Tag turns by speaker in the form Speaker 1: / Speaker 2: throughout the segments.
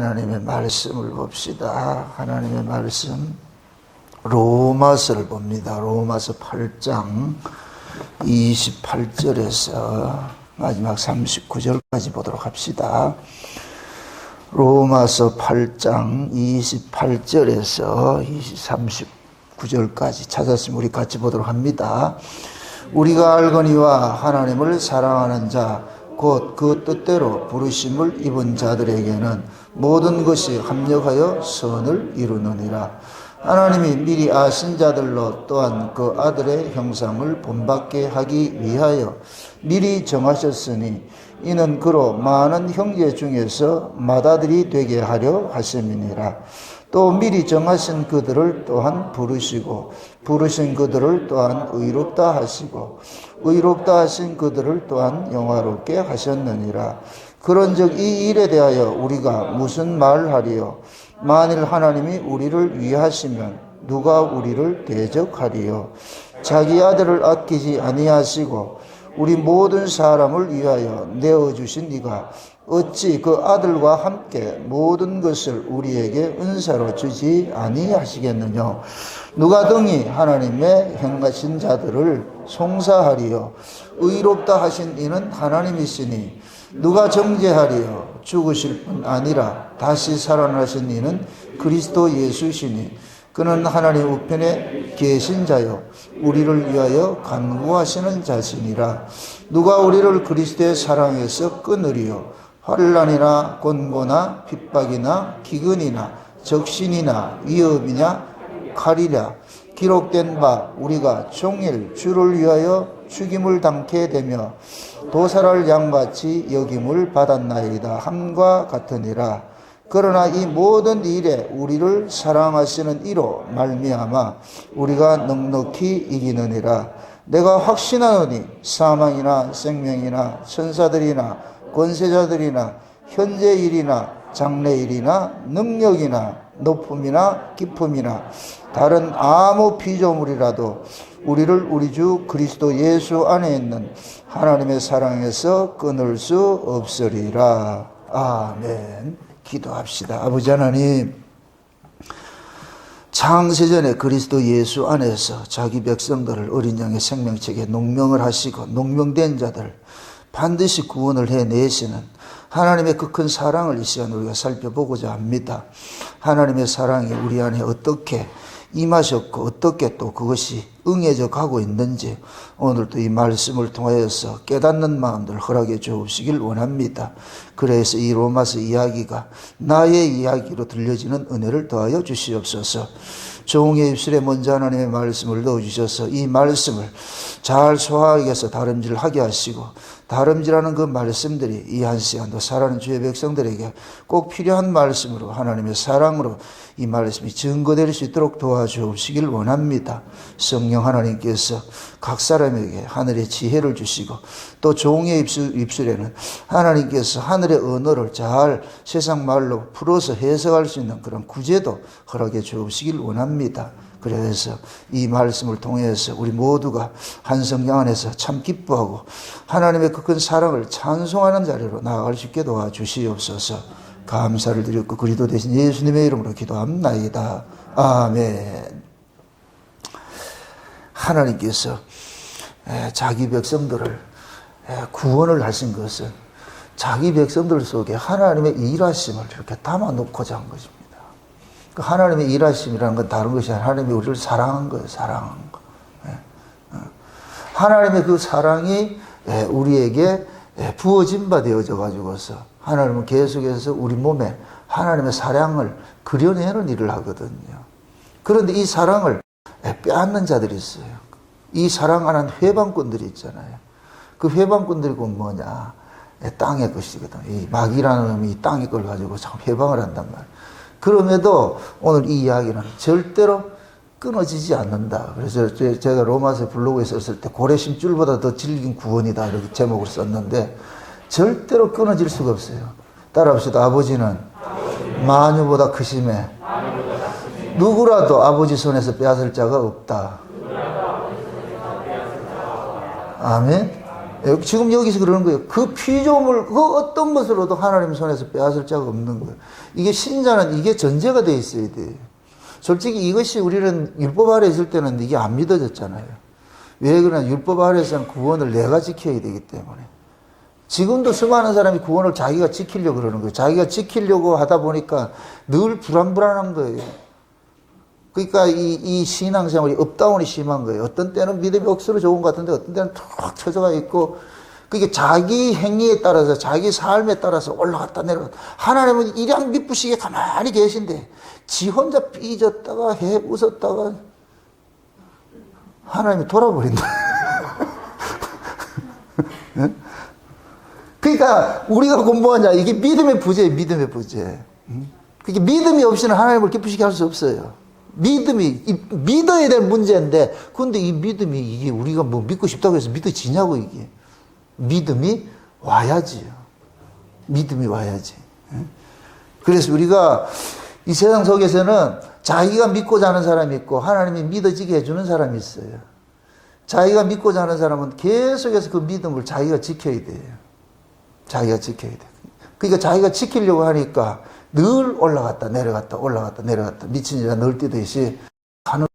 Speaker 1: 하나님의 말씀을 봅시다. 하나님의 말씀 로마서를 봅니다. 로마서 8장 28절에서 마지막 39절까지 보도록 합시다. 로마서 8장 28절에서 39절까지 찾았으면 우리 같이 보도록 합니다. 우리가 알거니와 하나님을 사랑하는 자 곧 그 뜻대로 부르심을 입은 자들에게는 모든 것이 합력하여 선을 이루느니라. 하나님이 미리 아신 자들로 또한 그 아들의 형상을 본받게 하기 위하여 미리 정하셨으니 이는 그로 많은 형제 중에서 맏아들이 되게 하려 하심이니라. 또 미리 정하신 그들을 또한 부르시고 부르신 그들을 또한 의롭다 하시고 의롭다 하신 그들을 또한 영화롭게 하셨느니라. 그런즉 이 일에 대하여 우리가 무슨 말하리요? 만일 하나님이 우리를 위하시면 누가 우리를 대적하리요? 자기 아들을 아끼지 아니하시고 우리 모든 사람을 위하여 내어주신 이가 어찌 그 아들과 함께 모든 것을 우리에게 은사로 주지 아니하시겠느냐? 누가 등이 하나님의 행하신 자들을 송사하리요? 의롭다 하신 이는 하나님이시니 누가 정죄하리요? 죽으실 뿐 아니라 다시 살아나신 이는 그리스도 예수시니 그는 하나님 우편에 계신 자요 우리를 위하여 간구하시는 자시니라. 누가 우리를 그리스도의 사랑에서 끊으리요? 환난이나 곤고나 핍박이나 기근이나 적신이나 위협이냐 칼이랴. 기록된 바 우리가 종일 주를 위하여 죽임을 당케 되며 도살할 양같이 여김을 받았나이다 함과 같으니라. 그러나 이 모든 일에 우리를 사랑하시는 이로 말미암아 우리가 넉넉히 이기느니라. 내가 확신하노니 사망이나 생명이나 천사들이나 권세자들이나 현재 일이나 장래 일이나 능력이나 높음이나 깊음이나 다른 아무 피조물이라도 우리를 우리 주 그리스도 예수 안에 있는 하나님의 사랑에서 끊을 수 없으리라. 아멘. 기도합시다. 아버지 하나님, 창세전에 그리스도 예수 안에서 자기 백성들을 어린 양의 생명책에 농명을 하시고 농명된 자들 반드시 구원을 해내시는 하나님의 그 큰 사랑을 이 시간 우리가 살펴보고자 합니다. 하나님의 사랑이 우리 안에 어떻게 임하셨고 어떻게 또 그것이 응해져 가고 있는지 오늘도 이 말씀을 통하여서 깨닫는 마음들 허락해 주시길 원합니다. 그래서 이 로마서 이야기가 나의 이야기로 들려지는 은혜를 더하여 주시옵소서. 종의 입술에 먼저 하나님의 말씀을 넣어주셔서 이 말씀을 잘 소화하기 위해서 다름질하게 하시고 다름질하는 그 말씀들이 이 한 시간도 살아가는 주의 백성들에게 꼭 필요한 말씀으로 하나님의 사랑으로 이 말씀이 증거될 수 있도록 도와주시길 원합니다. 성령 하나님께서 각 사람에게 하늘의 지혜를 주시고 또 종의 입술에는 하나님께서 하늘의 언어를 잘 세상 말로 풀어서 해석할 수 있는 그런 구제도 허락해 주시길 원합니다. 그래서 이 말씀을 통해서 우리 모두가 한 성령 안에서 참 기뻐하고 하나님의 그 큰 사랑을 찬송하는 자리로 나아갈 수 있게 도와주시옵소서. 감사를 드렸고 그리스도 대신 예수님의 이름으로 기도합나이다. 아멘. 하나님께서 자기 백성들을 구원을 하신 것은 자기 백성들 속에 하나님의 일하심을 이렇게 담아놓고자 한 것입니다. 그 하나님의 일하심이라는 건 다른 것이 아니라 하나님이 우리를 사랑한 거예요. 사랑한 거. 하나님의 그 사랑이 우리에게 부어진 바 되어져 가지고서 하나님은 계속해서 우리 몸에 하나님의 사랑을 그려내는 일을 하거든요. 그런데 이 사랑을 빼앗는 자들이 있어요. 이 사랑 안 한 회방꾼들이 있잖아요. 그 회방꾼들이 뭐냐? 땅의 것이거든. 이 마귀라는 놈이 이 땅의 걸 가지고 참 회방을 한단 말이에요. 그럼에도 오늘 이 이야기는 절대로 끊어지지 않는다. 그래서 제가 로마서 블로그에 썼을 때 고래 심줄보다 더 질긴 구원이다 이렇게 제목을 썼는데 절대로 끊어질 수가 없어요. 따라합시다. 아버지는 만유보다 크심에 누구라도 아버지 손에서 빼앗을 자가 없다. 아멘. 지금 여기서 그러는 거예요. 그 피조물, 그 어떤 것으로도 하나님 손에서 빼앗을 자가 없는 거예요. 이게 신자는 이게 전제가 돼 있어야 돼요. 솔직히 이것이 우리는 율법 아래 있을 때는 이게 안 믿어졌잖아요. 왜 그러냐? 율법 아래에서는 구원을 내가 지켜야 되기 때문에. 지금도 수많은 사람이 구원을 자기가 지키려고 그러는 거예요. 자기가 지키려고 하다 보니까 늘 불안불안한 거예요. 그러니까 이 신앙생활이 업다운이 심한 거예요. 어떤 때는 믿음이 억수로 좋은 것 같은데 어떤 때는 툭 쳐져가 있고, 그게 자기 행위에 따라서 자기 삶에 따라서 올라갔다 내려갔다. 하나님은 일양 미쁘시게 가만히 계신데 지 혼자 삐졌다가 해 웃었다가 하나님이 돌아버린다. 그러니까 우리가 공부하냐, 이게 믿음의 부재예요. 믿음의 부재. 그게 믿음이 없이는 하나님을 기쁘시게 할 수 없어요. 믿어야 될 문제인데, 근데 이 믿음이, 이게 우리가 뭐 믿고 싶다고 해서 믿어지냐고, 이게. 믿음이 와야지요. 믿음이 와야지. 그래서 우리가 이 세상 속에서는 자기가 믿고자 하는 사람이 있고, 하나님이 믿어지게 해주는 사람이 있어요. 자기가 믿고자 하는 사람은 계속해서 그 믿음을 자기가 지켜야 돼요. 자기가 지켜야 돼요. 그러니까 자기가 지키려고 하니까 늘 올라갔다 내려갔다 올라갔다 내려갔다 미친 여자 널뛰듯이 가는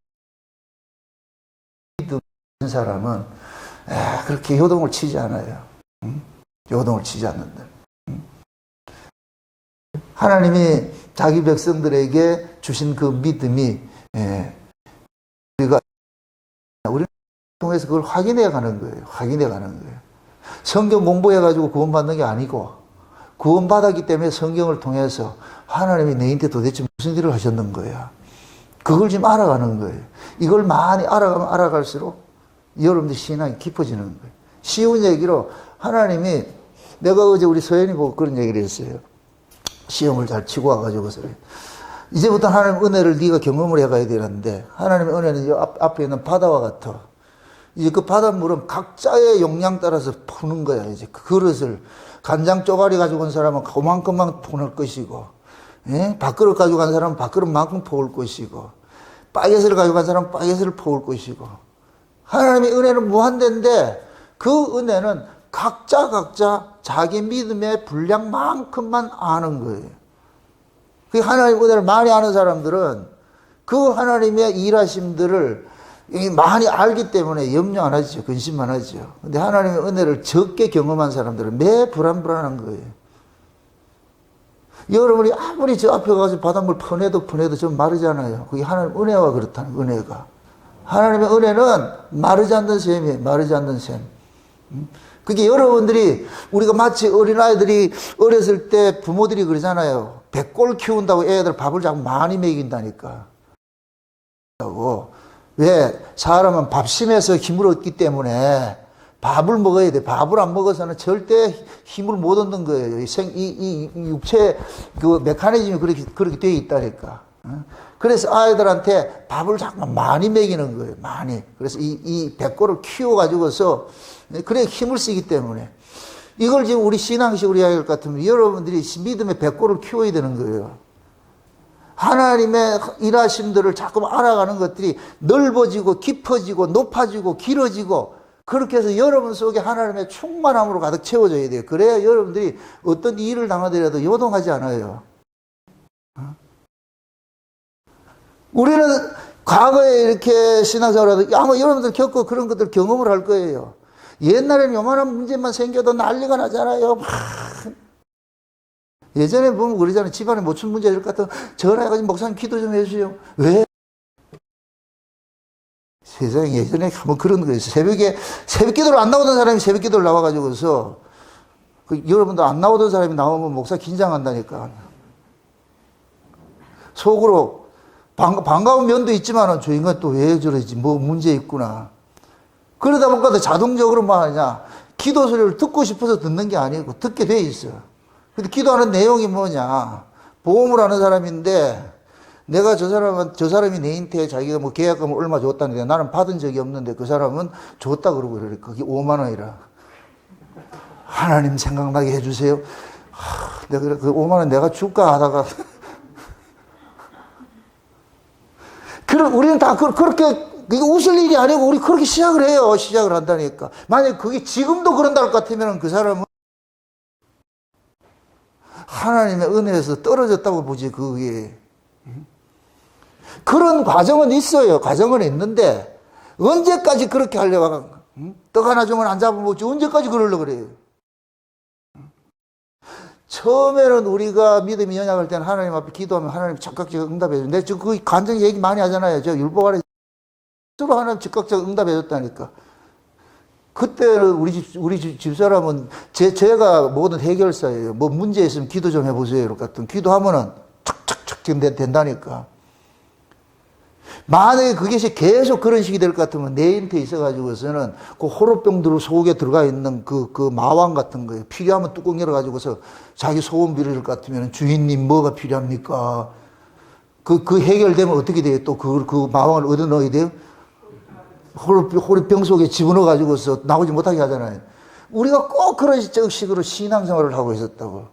Speaker 1: 사람은 그렇게 요동을 치지 않아요. 요동을 치지 않는다. 하나님이 자기 백성들에게 주신 그 믿음이 우리는 통해서 그걸 확인해 가는 거예요. 확인해 가는 거예요. 성경 공부해 가지고 구원받는 게 아니고, 구원받았기 때문에 성경을 통해서 하나님이 너희한테 도대체 무슨 일을 하셨는 거야. 그걸 지금 알아가는 거예요. 이걸 많이 알아가면 알아갈수록 여러분들 신앙이 깊어지는 거예요. 쉬운 얘기로 하나님이, 내가 어제 우리 서연이 보고 그런 얘기를 했어요. 시험을 잘 치고 와가지고서 이제부터 하나님 은혜를 네가 경험을 해가야 되는데, 하나님의 은혜는 이 앞에 있는 바다와 같아. 이제 그 바닷물은 각자의 용량 따라서 푸는 거야. 이제 그 그릇을 간장 쪼가리 가지고 온 사람은 그만큼만 푸는 것이고, 밥그릇 가지고 간 사람은 밥그릇만큼 퍼올 것이고, 바게트를 가지고 간 사람은 바게트를 퍼올 것이고, 하나님의 은혜는 무한대인데 그 은혜는 각자 자기 믿음의 분량만큼만 아는 거예요. 그 하나님의 은혜를 많이 아는 사람들은 그 하나님의 일하심들을 많이 알기 때문에 염려 안 하죠. 근심 안 하죠. 근데 하나님의 은혜를 적게 경험한 사람들은 매 불안불안한 거예요. 여러분이 아무리 저 앞에 가서 바닷물 퍼내도 좀 마르잖아요. 그게 하나님 은혜와 그렇다는, 은혜가. 하나님의 은혜는 마르지 않는 셈이에요. 마르지 않는 셈. 그게 여러분들이, 우리가 마치 어린아이들이 어렸을 때 부모들이 그러잖아요. 백골 키운다고 애들 밥을 자꾸 많이 먹인다니까. 왜? 사람은 밥심에서 힘을 얻기 때문에 밥을 먹어야 돼. 밥을 안 먹어서는 절대 힘을 못 얻는 거예요. 이 육체 그 메커니즘이 그렇게 되어 있다니까. 그래서 아이들한테 밥을 자꾸 많이 먹이는 거예요. 많이. 그래서 이 백골을 키워가지고서, 그래 힘을 쓰기 때문에. 이걸 지금 우리 신앙식으로 이야기할 것 같으면 여러분들이 믿음의 백골을 키워야 되는 거예요. 하나님의 일하심들을 자꾸 알아가는 것들이 넓어지고 깊어지고 높아지고 길어지고, 그렇게 해서 여러분 속에 하나님의 충만함으로 가득 채워져야 돼요. 그래야 여러분들이 어떤 일을 당하더라도 요동하지 않아요. 우리는 과거에 이렇게 신앙생활하다 아마 여러분들 겪고 그런 것들 경험을 할 거예요. 옛날에는 요만한 문제만 생겨도 난리가 나잖아요. 예전에 보면 그러잖아요. 집안에 모춘 문제 될 것 같으면 전화해가지고 목사님 기도 좀 해주세요. 왜? 세상에 예전에 뭐 그런 거예요. 새벽 기도를 안 나오던 사람이 새벽 기도를 나와가지고서, 여러분도 안 나오던 사람이 나오면 목사 긴장한다니까. 속으로 반가운 면도 있지만은 저 인간 또 왜 저러지? 뭐 문제 있구나. 그러다 보니까 자동적으로 말하냐, 기도 소리를 듣고 싶어서 듣는 게 아니고 듣게 돼 있어요. 근데 기도하는 내용이 뭐냐, 보험을 하는 사람인데 내가 저 사람이 내한테 자기가 뭐 계약금을 얼마 줬다는데 나는 받은 적이 없는데 그 사람은 줬다 그러고 그래. 그게 5만 원이라. 하나님 생각나게 해주세요. 내가 그 5만 원 내가 줄까 하다가 우리는 다 그렇게 이게 웃을 일이 아니고 우리 그렇게 시작을 해요. 시작을 한다니까. 만약에 그게 지금도 그런다 할 것 같으면 그 사람은 하나님의 은혜에서 떨어졌다고 보지, 그게. 그런 과정은 있어요. 과정은 있는데, 언제까지 그렇게 하려고, 떡 하나 주면 안 잡아먹지, 언제까지 그러려고 그래요. 처음에는 우리가 믿음이 연약할 때는 하나님 앞에 기도하면 하나님 즉각적으로 응답해줘요. 내가 지금 그 간증 얘기 많이 하잖아요. 저 율법 아래 스스로 하나님 즉각적으로 응답해줬다니까. 그때는 우리 집사람은 제가 모든 해결사예요. 뭐 문제 있으면 기도 좀 해보세요. 이렇게 같은 기도하면은 척척척 된다니까. 만약에 그것이 계속 그런 식이 될 것 같으면 내인태 있어가지고서는 그 호로병들 속에 들어가 있는 그 마왕 같은 거예요. 필요하면 뚜껑 열어가지고서 자기 소원 비를 것 같으면 주인님 뭐가 필요합니까? 그 해결되면 어떻게 돼요? 또 그 마왕을 얻어 넣어야 돼요? 호로병 속에 집어넣어가지고서 나오지 못하게 하잖아요. 우리가 꼭 그런 식으로 신앙생활을 하고 있었다고.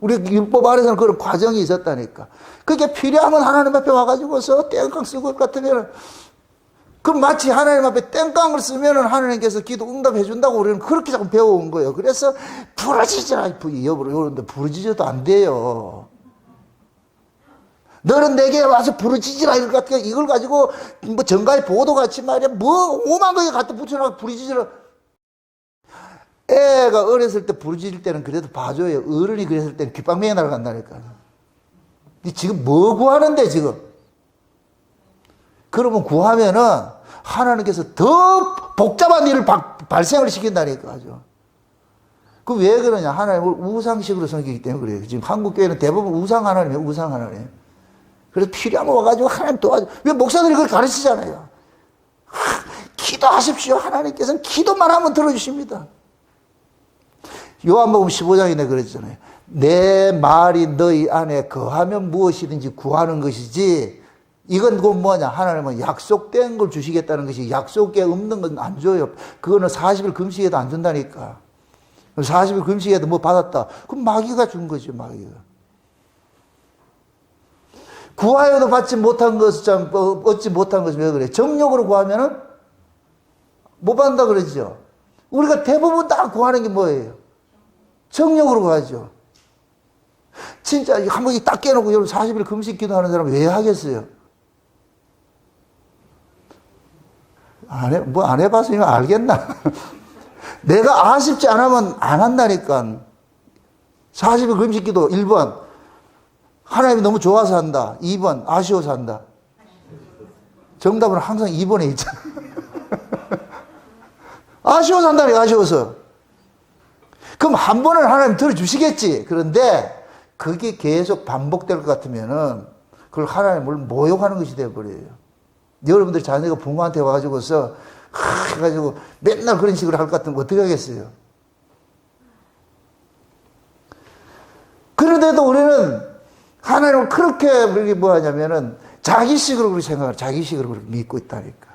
Speaker 1: 우리 율법 아래서는 그런 과정이 있었다니까. 그게 필요하면 하나님 앞에 와가지고서 땡깡 쓰고 것 같으면, 그럼 마치 하나님 앞에 땡깡을 쓰면은 하나님께서 기도 응답해 준다고 우리는 그렇게 자꾸 배워온 거예요. 그래서 부러지지라, 여러분들 부러지져도 안 돼요. 너는 내게 와서 부르짖으라 이걸 가지고 뭐 정가의 보도같이 말이야 뭐 오만 거에 갖다 붙여놔 부르짖으라. 애가 어렸을 때 부르짖을 때는 그래도 봐줘요. 어른이 그랬을 때는 귓방맹이 날아간다니까. 니 지금 뭐 구하는데 지금? 그러면 구하면은 하나님께서 더 복잡한 일을 발생을 시킨다니까. 아주. 그 왜 그러냐? 하나님을 우상식으로 섬기기 때문에 그래요. 지금 한국 교회는 대부분 우상 하나님이에요. 우상 하나님. 그래서 필요하면 와가지고 하나님 도와줘. 왜 목사들이 그걸 가르치잖아요. 기도하십시오. 하나님께서는 기도만 하면 들어주십니다. 요한복음 15장에 그랬잖아요. 내 말이 너희 안에 거하면 무엇이든지 구하는 것이지. 이건 그 뭐냐? 하나님은 약속된 걸 주시겠다는 것이 약속에 없는 건 안 줘요. 그거는 40일 금식에도 안 준다니까. 40일 금식에도 뭐 받았다. 그럼 마귀가 준 거죠, 마귀가. 구하여도 받지 못한 것은 얻지 못한 것이 왜 그래? 정욕으로 구하면은 못 받는다 그러죠. 우리가 대부분 다 구하는 게 뭐예요? 정욕으로 구하죠. 진짜 한 번씩 딱 깨놓고 여러분 40일 금식 기도하는 사람 왜 하겠어요? 안 해봤으면 알겠나? 내가 아쉽지 않으면 안 한다니까. 40일 금식 기도 1번. 하나님이 너무 좋아서 한다. 2번, 아쉬워서 한다. 정답은 항상 2번에 있잖아. 아쉬워서 한다니까, 아쉬워서. 그럼 한 번은 하나님 들어주시겠지. 그런데 그게 계속 반복될 것 같으면은 그걸 하나님을 모욕하는 것이 되어버려요. 여러분들 자녀가 부모한테 와가지고서 해가지고 맨날 그런 식으로 할 것 같으면 어떻게 하겠어요? 그런데도 우리는 하나님을 그렇게 우리 뭐 하냐면은 자기식으로 우리 생각을 자기식으로 믿고 있다니까.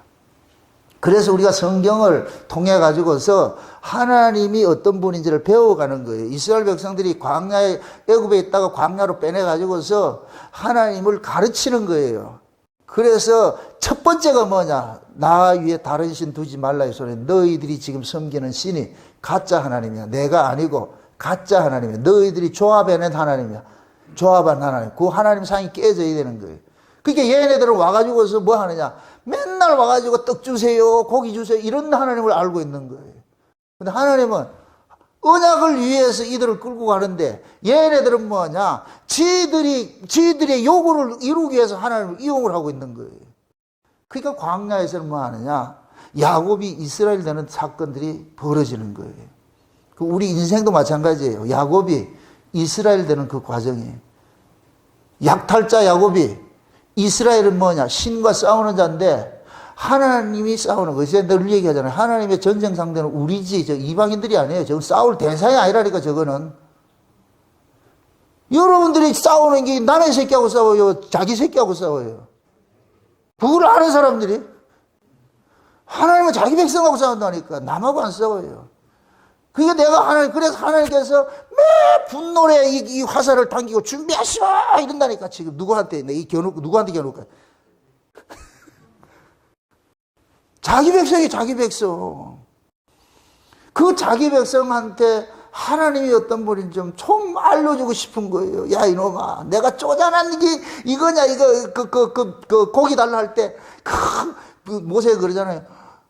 Speaker 1: 그래서 우리가 성경을 통해 가지고서 하나님이 어떤 분인지를 배워가는 거예요. 이스라엘 백성들이 광야에 애굽에 있다가 광야로 빼내 가지고서 하나님을 가르치는 거예요. 그래서 첫 번째가 뭐냐? 나 위에 다른 신 두지 말라 이 소리. 너희들이 지금 섬기는 신이 가짜 하나님이야. 내가 아니고 가짜 하나님이야. 너희들이 조합해낸 하나님이야. 조합한 하나님. 그 하나님 상이 깨져야 되는 거예요. 그러니까 얘네들은 와가지고서 뭐 하느냐. 맨날 와가지고 떡 주세요. 고기 주세요. 이런 하나님을 알고 있는 거예요. 근데 하나님은 언약을 위해서 이들을 끌고 가는데 얘네들은 뭐냐. 지들의 요구를 이루기 위해서 하나님을 이용을 하고 있는 거예요. 그러니까 광야에서는 뭐 하느냐. 야곱이 이스라엘 되는 사건들이 벌어지는 거예요. 우리 인생도 마찬가지예요. 야곱이 이스라엘 되는 그 과정이에요. 약탈자 야곱이 이스라엘은 뭐냐? 신과 싸우는 자인데 하나님이 싸우는 거예요. 제가 늘 얘기하잖아요. 하나님의 전쟁 상대는 우리지, 저 이방인들이 아니에요. 저건 싸울 대상이 아니라니까, 저거는. 여러분들이 싸우는 게 남의 새끼하고 싸워요. 자기 새끼하고 싸워요. 그걸 아는 사람들이. 하나님은 자기 백성하고 싸운다니까. 남하고 안 싸워요. 그게 그래서 하나님께서 매 분노에 이 화살을 당기고 준비하시오! 이런다니까, 지금 누구한테 겨누고, 누구한테 겨누까? 자기 백성이 자기 백성. 그 자기 백성한테 하나님이 어떤 분인지 좀 알려주고 싶은 거예요. 야, 이놈아, 내가 쪼잔한 게 이거냐, 고기 달라 할 때, 모세가 그러잖아요.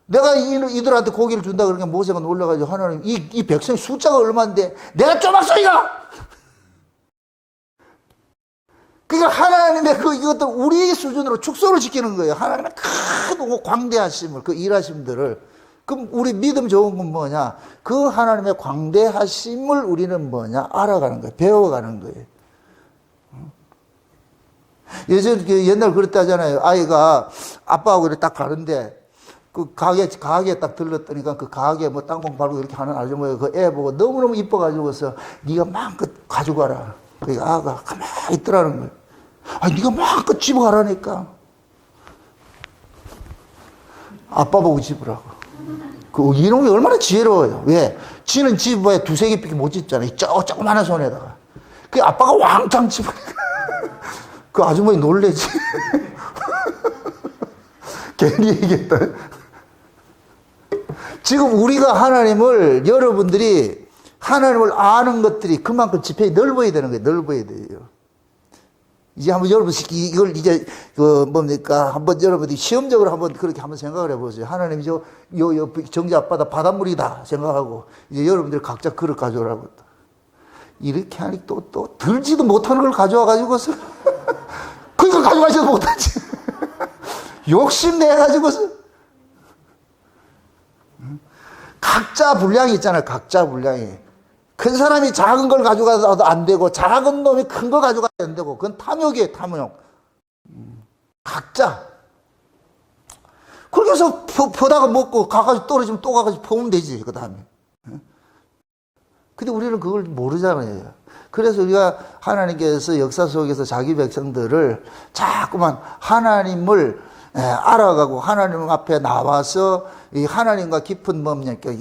Speaker 1: 내가 이들한테 고기를 준다 그러니까 모세가 놀라가지고 하나님, 이 백성 숫자가 얼마인데, 내가 쪼박소이가! 그러니까 하나님의 이것도 우리 수준으로 축소를 지키는 거예요. 하나님의 큰 광대하심을, 그 일하심들을. 그럼 우리 믿음 좋은 건 뭐냐? 그 하나님의 광대하심을 우리는 뭐냐? 알아가는 거예요. 배워가는 거예요. 예전, 옛날 그랬다잖아요. 아이가 아빠하고 이렇게 딱 가는데, 그 가게에 딱 들렀더니까 그 가게에 뭐 땅콩 밟고 이렇게 하는 아주머니가 그 애 보고 너무너무 이뻐가지고서 네가 마음껏 가져가라. 그러니까 아가 가만히 있더라는 거예요. 아니, 네가 마음껏 집어가라니까. 아빠 보고 집으라고. 이놈이 얼마나 지혜로워요. 왜? 지는 집에 두세 개밖에 못 집잖아요. 조그마한 손에다가. 그 아빠가 왕창 집으니까. 그 아주머니 놀래지. 괜히 얘기했다. 지금 우리가 하나님을, 여러분들이 하나님을 아는 것들이 그만큼 지평이 넓어야 되는 거예요. 넓어야 돼요. 이제 한번 여러분, 이걸 이제, 한번 여러분들이 시험적으로 한번 그렇게 한번 생각을 해보세요. 하나님이 정지 앞바다 바닷물이다 생각하고, 이제 여러분들이 각자 그릇 가져오라고. 이렇게 하니 또 들지도 못하는 걸 가져와가지고서, 그러니까 가져가지도 못하지. 욕심내가지고서. 각자 분량이 있잖아요. 각자 분량이. 큰 사람이 작은 걸 가져가도 안 되고, 작은 놈이 큰 거 가져가도 안 되고, 그건 탐욕이에요, 탐욕. 각자. 그렇게 해서 퍼다가 먹고, 가가지고 떨어지면 또 가가지고 퍼면 되지, 그 다음에. 근데 우리는 그걸 모르잖아요. 그래서 우리가 하나님께서 역사 속에서 자기 백성들을 자꾸만 하나님을 알아가고 하나님 앞에 나와서 이 하나님과 깊은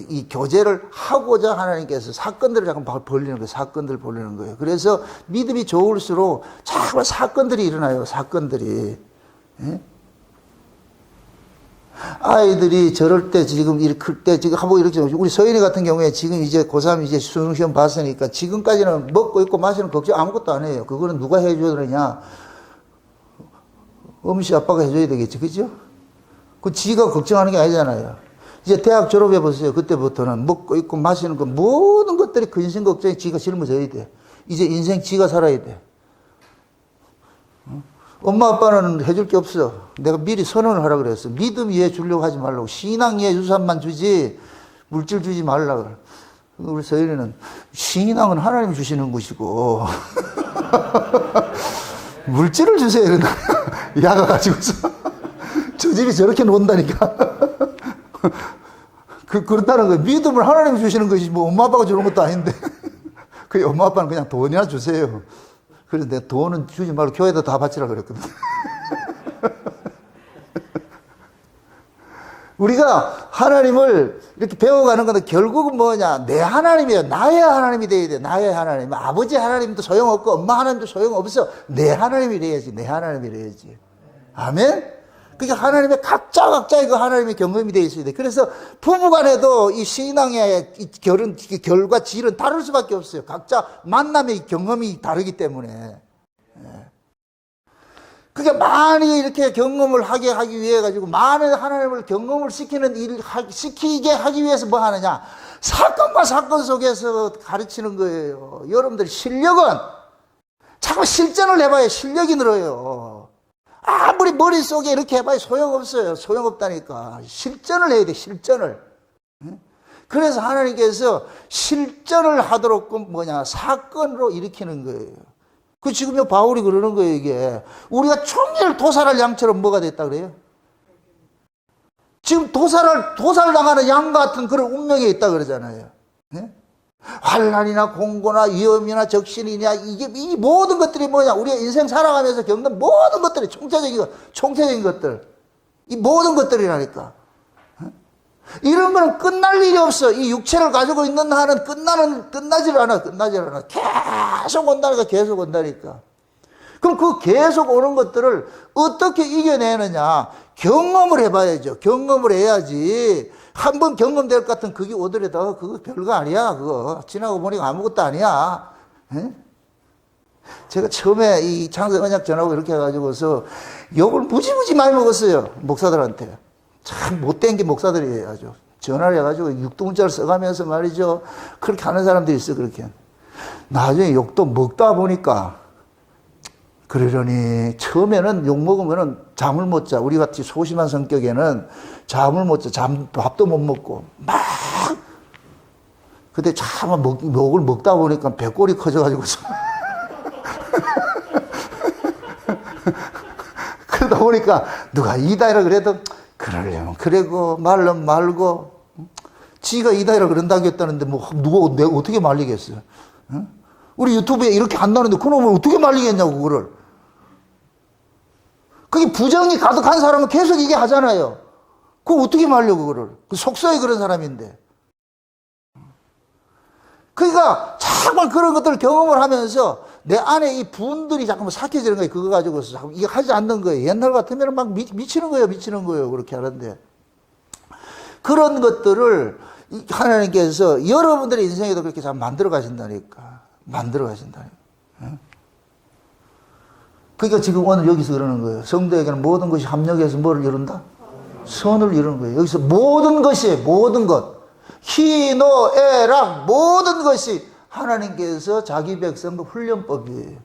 Speaker 1: 이 교제를 하고자 하나님께서 사건들을 자꾸 벌리는 거예요. 사건들을 벌리는 거예요. 그래서 믿음이 좋을수록 자꾸 사건들이 일어나요. 사건들이. 예? 아이들이 저럴 때 지금 이렇게 클 때 지금 한번 이렇게 우리 서인이 같은 경우에 지금 이제 고3 이제 수능 시험 봤으니까 지금까지는 먹고 있고 마시는 걱정 아무것도 안 해요. 그거는 누가 해줘야 되느냐? 엄씨 아빠가 해줘야 되겠지, 그죠? 그 지가 걱정하는 게 아니잖아요. 이제 대학 졸업해 보세요. 그때부터는 먹고 있고 마시는 거 모든 것들이 근심 걱정에 지가 짊어져야 돼. 이제 인생 지가 살아야 돼. 엄마 아빠는 해줄 게 없어. 내가 미리 선언을 하라 그랬어. 믿음 이해 주려고 하지 말라고. 신앙 이해 유산만 주지 물질 주지 말라고. 우리 서연이는 신앙은 하나님 주시는 것이고 물질을 주세요. 이러나 야가 가지고서 저 집이 저렇게 논다니까. 그렇다는 거예요. 믿음을 하나님 주시는 것이지 뭐 엄마 아빠가 주는 것도 아닌데. 그 엄마 아빠는 그냥 돈이나 주세요. 그래서 내가 돈은 주지 말고 교회에다 다 바치라 그랬거든. 우리가 하나님을 이렇게 배워가는 건데 결국은 뭐냐? 내 하나님이에요. 나의 하나님이 돼야 돼. 나의 하나님. 아버지 하나님도 소용없고 엄마 하나님도 소용없어. 내 하나님이 돼야지. 내 하나님이 돼야지. 아멘? 그러니까 하나님의 각자의 그 하나님의 경험이 되어 있어야 돼. 그래서 부부간에도 이 신앙의 결과 질은 다를 수밖에 없어요. 각자 만남의 경험이 다르기 때문에. 그러니까 많이 이렇게 경험을 하게 하기 위해 가지고 많은 하나님을 경험을 시키게 하기 위해서 뭐 하느냐? 사건과 사건 속에서 가르치는 거예요. 여러분들 실력은 자꾸 실전을 해봐야 실력이 늘어요. 아무리 머릿속에 이렇게 해봐야 소용없어요. 소용없다니까. 실전을 해야 돼, 실전을. 그래서 하나님께서 실전을 하도록 사건으로 일으키는 거예요. 그 지금 바울이 그러는 거예요, 이게. 우리가 총일 도살할 양처럼 뭐가 됐다 그래요? 지금 도살당하는 양 같은 그런 운명에 있다 그러잖아요. 네? 환난이나 공고나 위험이나 적신이냐, 이 모든 것들이 뭐냐? 우리가 인생 살아가면서 겪는 모든 것들이 총체적인 것들. 이 모든 것들이라니까. 이런 거는 끝날 일이 없어. 이 육체를 가지고 있는 한은 끝나질 않아. 계속 온다니까. 그럼 그 계속 오는 것들을 어떻게 이겨내느냐? 경험을 해봐야죠. 경험을 해야지. 한번 경험될 것 같은 그게 오더라도 그거 별거 아니야. 그거 지나고 보니까 아무것도 아니야. 에? 제가 처음에 이 창세 언약 전하고 이렇게 해가지고서 욕을 무지무지 많이 먹었어요. 목사들한테. 참 못된 게 목사들이에요. 아주. 전화를 해가지고 육두문자를 써가면서 말이죠. 그렇게 하는 사람들이 있어, 그렇게. 나중에 욕도 먹다 보니까 그러려니 처음에는 욕 먹으면은 잠을 못 자. 우리 같이 소심한 성격에는 잠을 못 자. 밥도 못 먹고 막. 근데 참 욕을 먹다 보니까 배꼽이 커져가지고 그러다 보니까 누가 이다이라 그래도 그러려면 그래고 말면 말고 지가 이다이라 그런다고 했다는데 뭐 누가 내가 어떻게 말리겠어요? 응? 우리 유튜브에 이렇게 한다는데 그놈을 어떻게 말리겠냐고 그거를. 그게 부정이 가득한 사람은 계속 이게 하잖아요. 그거 어떻게 말려 그거를. 그 속서에 그런 사람인데. 그러니까 자꾸 그런 것들을 경험을 하면서 내 안에 이 분들이 자꾸 삭혀지는 거예요. 그거 가지고서 자꾸 이게 하지 않는 거예요. 옛날 같으면 막 미치는 거예요. 그렇게 하는데. 그런 것들을 하나님께서 여러분들의 인생에도 그렇게 잘 만들어 가신다니까. 그러니까 지금 오늘 여기서 그러는 거예요. 성도에게는 모든 것이 합력해서 뭐를 이룬다? 선을 이루는 거예요. 여기서 모든 것이, 모든 것. 희노애락 모든 것이 하나님께서 자기 백성의 훈련법이에요.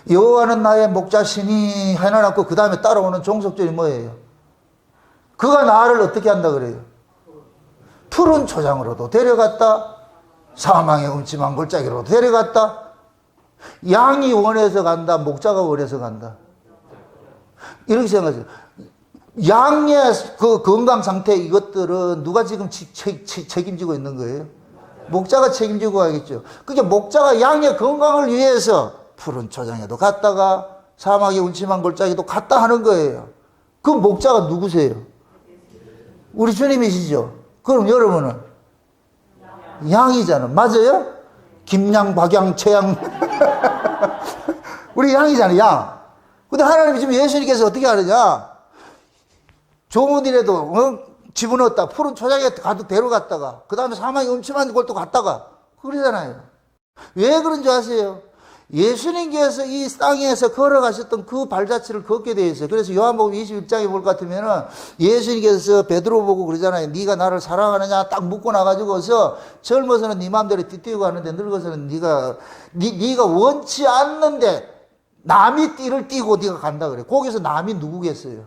Speaker 1: 여호와는 나의 목자시니 해놔놓고 그 다음에 따라오는 종속절이 뭐예요? 그가 나를 어떻게 한다 그래요? 푸른 초장으로도 데려갔다. 사망의 음침한 골짜기로도 데려갔다. 양이 원해서 간다. 목자가 원해서 간다. 이렇게 생각하세요. 양의 그 건강 상태 이것들은 누가 지금 책임지고 있는 거예요? 목자가 책임지고 가겠죠. 그게 목자가 양의 건강을 위해서 푸른 초장에도 갔다가 사막의 운침한 골짜기도 갔다 하는 거예요. 그 목자가 누구세요? 우리 주님이시죠. 그럼 여러분은 양이잖아. 맞아요? 김양, 박양, 최양. 우리 양이잖아, 양. 근데 하나님이 지금 예수님께서 어떻게 하느냐? 좋은 일에도 집어넣었다. 푸른 초장에 가득 데려갔다가 그 다음에 사망이 음침한 곳도 갔다가 그러잖아요. 왜 그런 줄 아세요? 예수님께서 이 땅에서 걸어가셨던 그 발자취를 걷게 되어 있어요. 그래서 요한복음 21장에 볼 것 같으면은 예수님께서 베드로 보고 그러잖아요. 네가 나를 사랑하느냐 딱 묻고 나가지고서 젊어서는 네 마음대로 뛰뛰고 하는데 늙어서는 네가 원치 않는데 남이 띠를 띠고 네가 간다 그래. 거기서 남이 누구겠어요?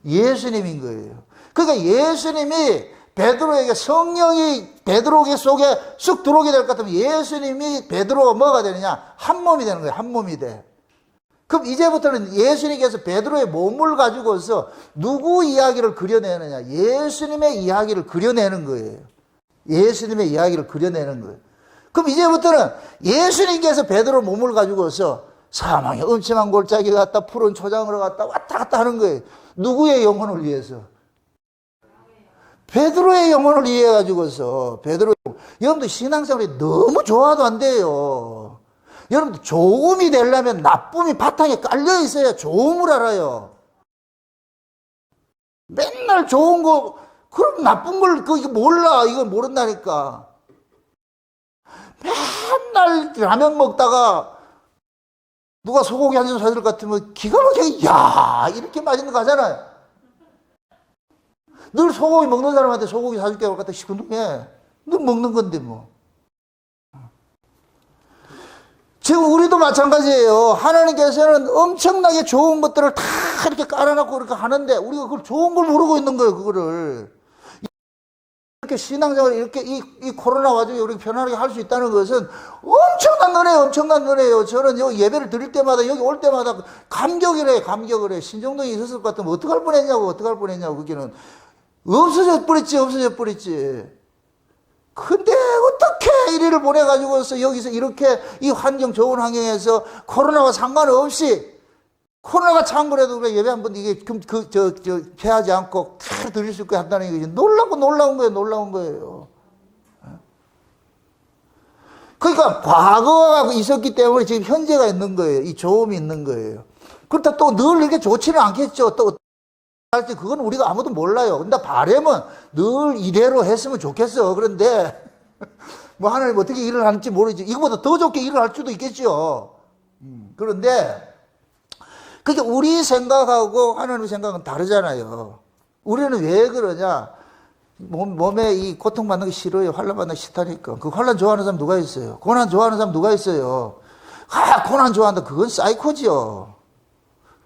Speaker 1: 예수님인 거예요. 그러니까 예수님이 베드로에게 성령이 베드로 속에 쑥 들어오게 될 것 같으면 예수님이 베드로가 뭐가 되느냐? 한 몸이 되는 거예요. 한 몸이 돼. 그럼 이제부터는 예수님께서 베드로의 몸을 가지고서 누구 이야기를 그려내느냐? 예수님의 이야기를 그려내는 거예요. 예수님의 이야기를 그려내는 거예요. 그럼 이제부터는 예수님께서 베드로 몸을 가지고서 사망의 음침한 골짜기 갔다 푸른 초장으로 갔다 왔다 갔다 하는 거예요. 누구의 영혼을 위해서? 베드로의 영혼을 위해가지고서 여러분들 신앙생활이 너무 좋아도 안 돼요. 여러분들 좋음이 되려면 나쁨이 바탕에 깔려 있어야 좋음을 알아요. 맨날 좋은 거 그럼 나쁜 걸 그거 몰라. 이걸 모른다니까. 맨날 라면 먹다가 누가 소고기 한 점 사줄 것 같으면 기가 막히게 야 이렇게 맛있는 거 하잖아요. 늘 소고기 먹는 사람한테 소고기 사줄게 할 것 같아 시큰둥해. 늘 먹는 건데 뭐. 지금 우리도 마찬가지예요. 하나님께서는 엄청나게 좋은 것들을 다 이렇게 깔아놓고 이렇게 하는데 우리가 그걸 좋은 걸 모르고 있는 거예요. 그거를. 이렇게 신앙생활을 이렇게 이 코로나 와중에 우리가 편안하게 할 수 있다는 것은 엄청난 은혜예요. 저는 여기 예배를 드릴 때마다 여기 올 때마다 감격을 해. 신정동이 있었을 것 같으면 어떡할 뻔했냐고. 그게는 없어져 버렸지. 근데 어떻게 이리를 보내가지고서 여기서 이렇게 이 환경 좋은 환경에서 코로나와 상관없이 코로나가 창궐해도 그래 예배 한번 이게 피하지 않고 다 드릴 수 있게 한다는 게 놀라운 거예요. 그러니까 과거가 있었기 때문에 지금 현재가 있는 거예요. 이 좋음이 있는 거예요. 그렇다 또 늘 이렇게 좋지는 않겠죠. 또 할지 그건 우리가 아무도 몰라요. 근데 바람은 늘 이대로 했으면 좋겠어. 그런데 뭐 하나님 어떻게 일을 하는지 모르지. 이거보다 더 좋게 일을 할 수도 있겠죠. 그런데 그게 우리 생각하고 하나님 생각은 다르잖아요. 우리는 왜 그러냐? 몸에 이 고통받는 게 싫어요. 환난 게 싫다니까. 그 환난 좋아하는 사람 누가 있어요? 고난 좋아하는 사람 누가 있어요? 고난 좋아한다. 그건 사이코지요.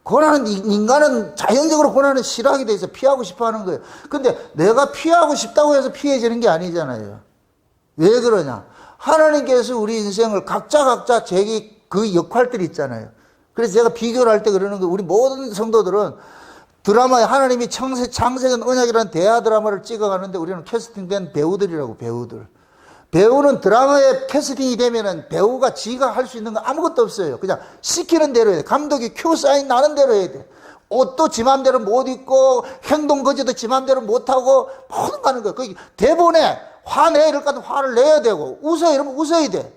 Speaker 1: 고난은, 인간은 자연적으로 고난을 싫어하게 돼 있어. 피하고 싶어 하는 거예요. 근데 내가 피하고 싶다고 해서 피해지는 게 아니잖아요. 왜 그러냐? 하나님께서 우리 인생을 각자 자기 그 역할들이 있잖아요. 그래서 제가 비교를 할 때 그러는 거예요. 우리 모든 성도들은 드라마에 하나님이 창세전 언약이라는 대하 드라마를 찍어가는데 우리는 캐스팅된 배우들이라고, 배우들. 배우는 드라마에 캐스팅이 되면은 배우가 지가 할 수 있는 거 아무것도 없어요. 그냥 시키는 대로 해야 돼. 감독이 큐 사인 나는 대로 해야 돼. 옷도 지 맘대로 못 입고, 행동 거지도 지 맘대로 못 하고, 모든 거 하는 거예요. 그 대본에 화내 이럴 것 같으면 화를 내야 되고, 웃어 이러면 웃어야 돼.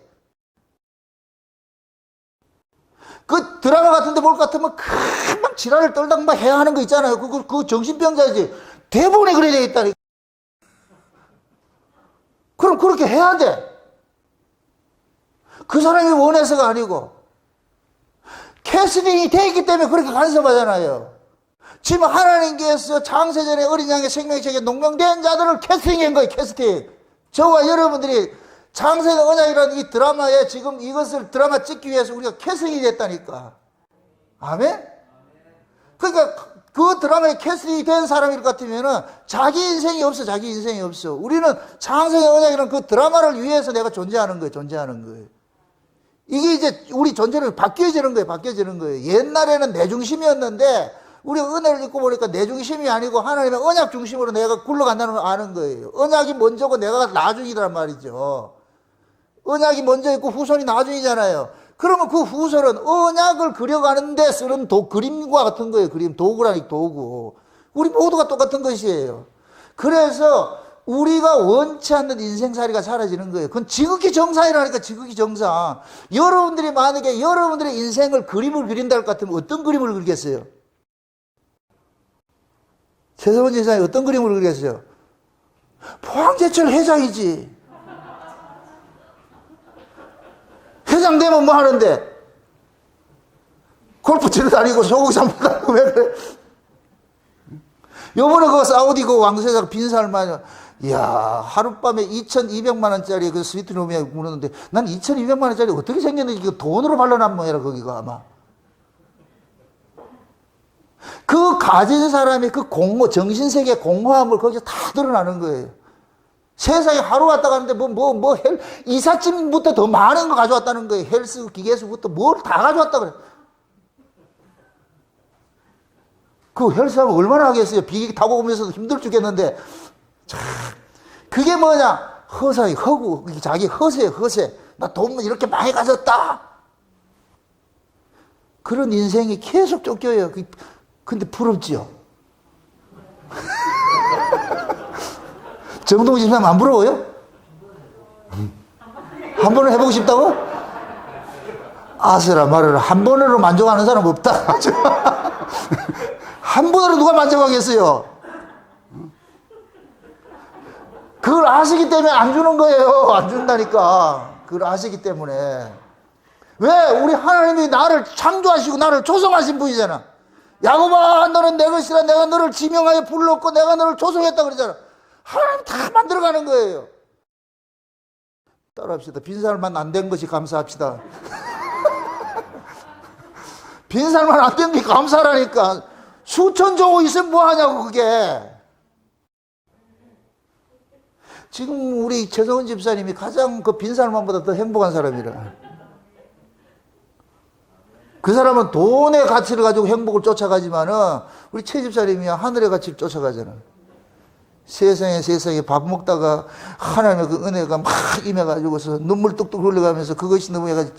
Speaker 1: 그 드라마 같은데 볼 것 같으면 금방 지랄을 떨다가 막 해야 하는 거 있잖아요. 그거 정신병자지. 대본에 그래야 되겠다니. 그럼 그렇게 해야 돼. 그 사람이 원해서가 아니고 캐스팅이 돼 있기 때문에 그렇게 간섭하잖아요. 지금 하나님께서 창세전에 어린 양의 생명책에 농명된 자들을 캐스팅한 거예요. 캐스팅. 저와 여러분들이 창세전 언약이라는 이 드라마에 지금 이것을 드라마 찍기 위해서 우리가 캐스팅이 됐다니까. 아멘? 그러니까 그 드라마에 캐스팅이 된 사람일 것 같으면은 자기 인생이 없어. 자기 인생이 없어. 우리는 창세전 언약이라는 그 드라마를 위해서 내가 존재하는 거예요. 존재하는 거예요. 이게 이제 우리 존재는 바뀌어지는 거예요. 바뀌어지는 거예요. 옛날에는 내 중심이었는데 우리가 은혜를 입고 보니까 내 중심이 아니고 하나님의 언약 중심으로 내가 굴러간다는 걸 아는 거예요. 언약이 먼저고 내가 나중이란 말이죠. 언약이 먼저 있고 후손이 나중이잖아요. 그러면 그 후손은 언약을 그려가는데 쓰는 그림과 같은 거예요. 그림, 도구라니 도구. 우리 모두가 똑같은 것이에요. 그래서 우리가 원치 않는 인생살이가 사라지는 거예요. 그건 지극히 정상이라니까. 지극히 정상. 여러분들이 만약에 여러분들의 인생을 그림을 그린다 할 것 같으면 어떤 그림을 그리겠어요? 최성원 지사님 어떤 그림을 그리겠어요? 포항제철 회장이지. 회장 되면 뭐 하는데? 골프 치러 다니고 소고기 사 먹고 왜 그래? 요번에 그 사우디 그 왕세자가 빈살만, 이야, 하룻밤에 2,200만 원짜리 그 스위트룸에 묵는데 난 2,200만 원짜리 어떻게 생겼는지 이거 돈으로 발라난 모양이라 거기가 아마. 그 가진 사람의 그 정신세계 공허함을 거기서 다 드러나는 거예요. 세상에 하루 왔다 가는데 이삿짐부터 더 많은 거 가져왔다는 거예요. 헬스 기계수부터 뭘 다 가져왔다 그래. 그 헬스하면 얼마나 하겠어요. 비행기 타고 오면서도 힘들 죽겠는데. 참, 그게 뭐냐? 허사이, 허구, 자기 허세예요, 허세. 나 돈 이렇게 많이 가졌다. 그런 인생이 계속 쫓겨요. 근데 부럽지요? 정동진 집사님 안 부러워요? 한 번은 해보고 싶다고? 아스라 말해라. 한 번으로 만족하는 사람 없다. 한 번으로 누가 만족하겠어요? 그걸 아시기 때문에 안 주는 거예요. 안 준다니까. 그걸 아시기 때문에. 왜? 우리 하나님이 나를 창조하시고 나를 조성하신 분이잖아. 야곱아, 너는 내 것이라. 내가 너를 지명하여 불렀고 내가 너를 조성했다 그러잖아. 하나님 다 만들어가는 거예요. 따라합시다. 빈살만 안 된 것이 감사합시다. 빈살만 안 된 게 감사라니까. 수천 조 있으면 뭐 하냐고 그게. 지금 우리 최성원 집사님이 가장 그 빈살만보다 더 행복한 사람이라. 그 사람은 돈의 가치를 가지고 행복을 쫓아가지만은 우리 최 집사님이 하늘의 가치를 쫓아가잖아. 세상에 밥 먹다가 하나님의 그 은혜가 막 임해가지고서 눈물 뚝뚝 흘러가면서 그것이 너무 해가지고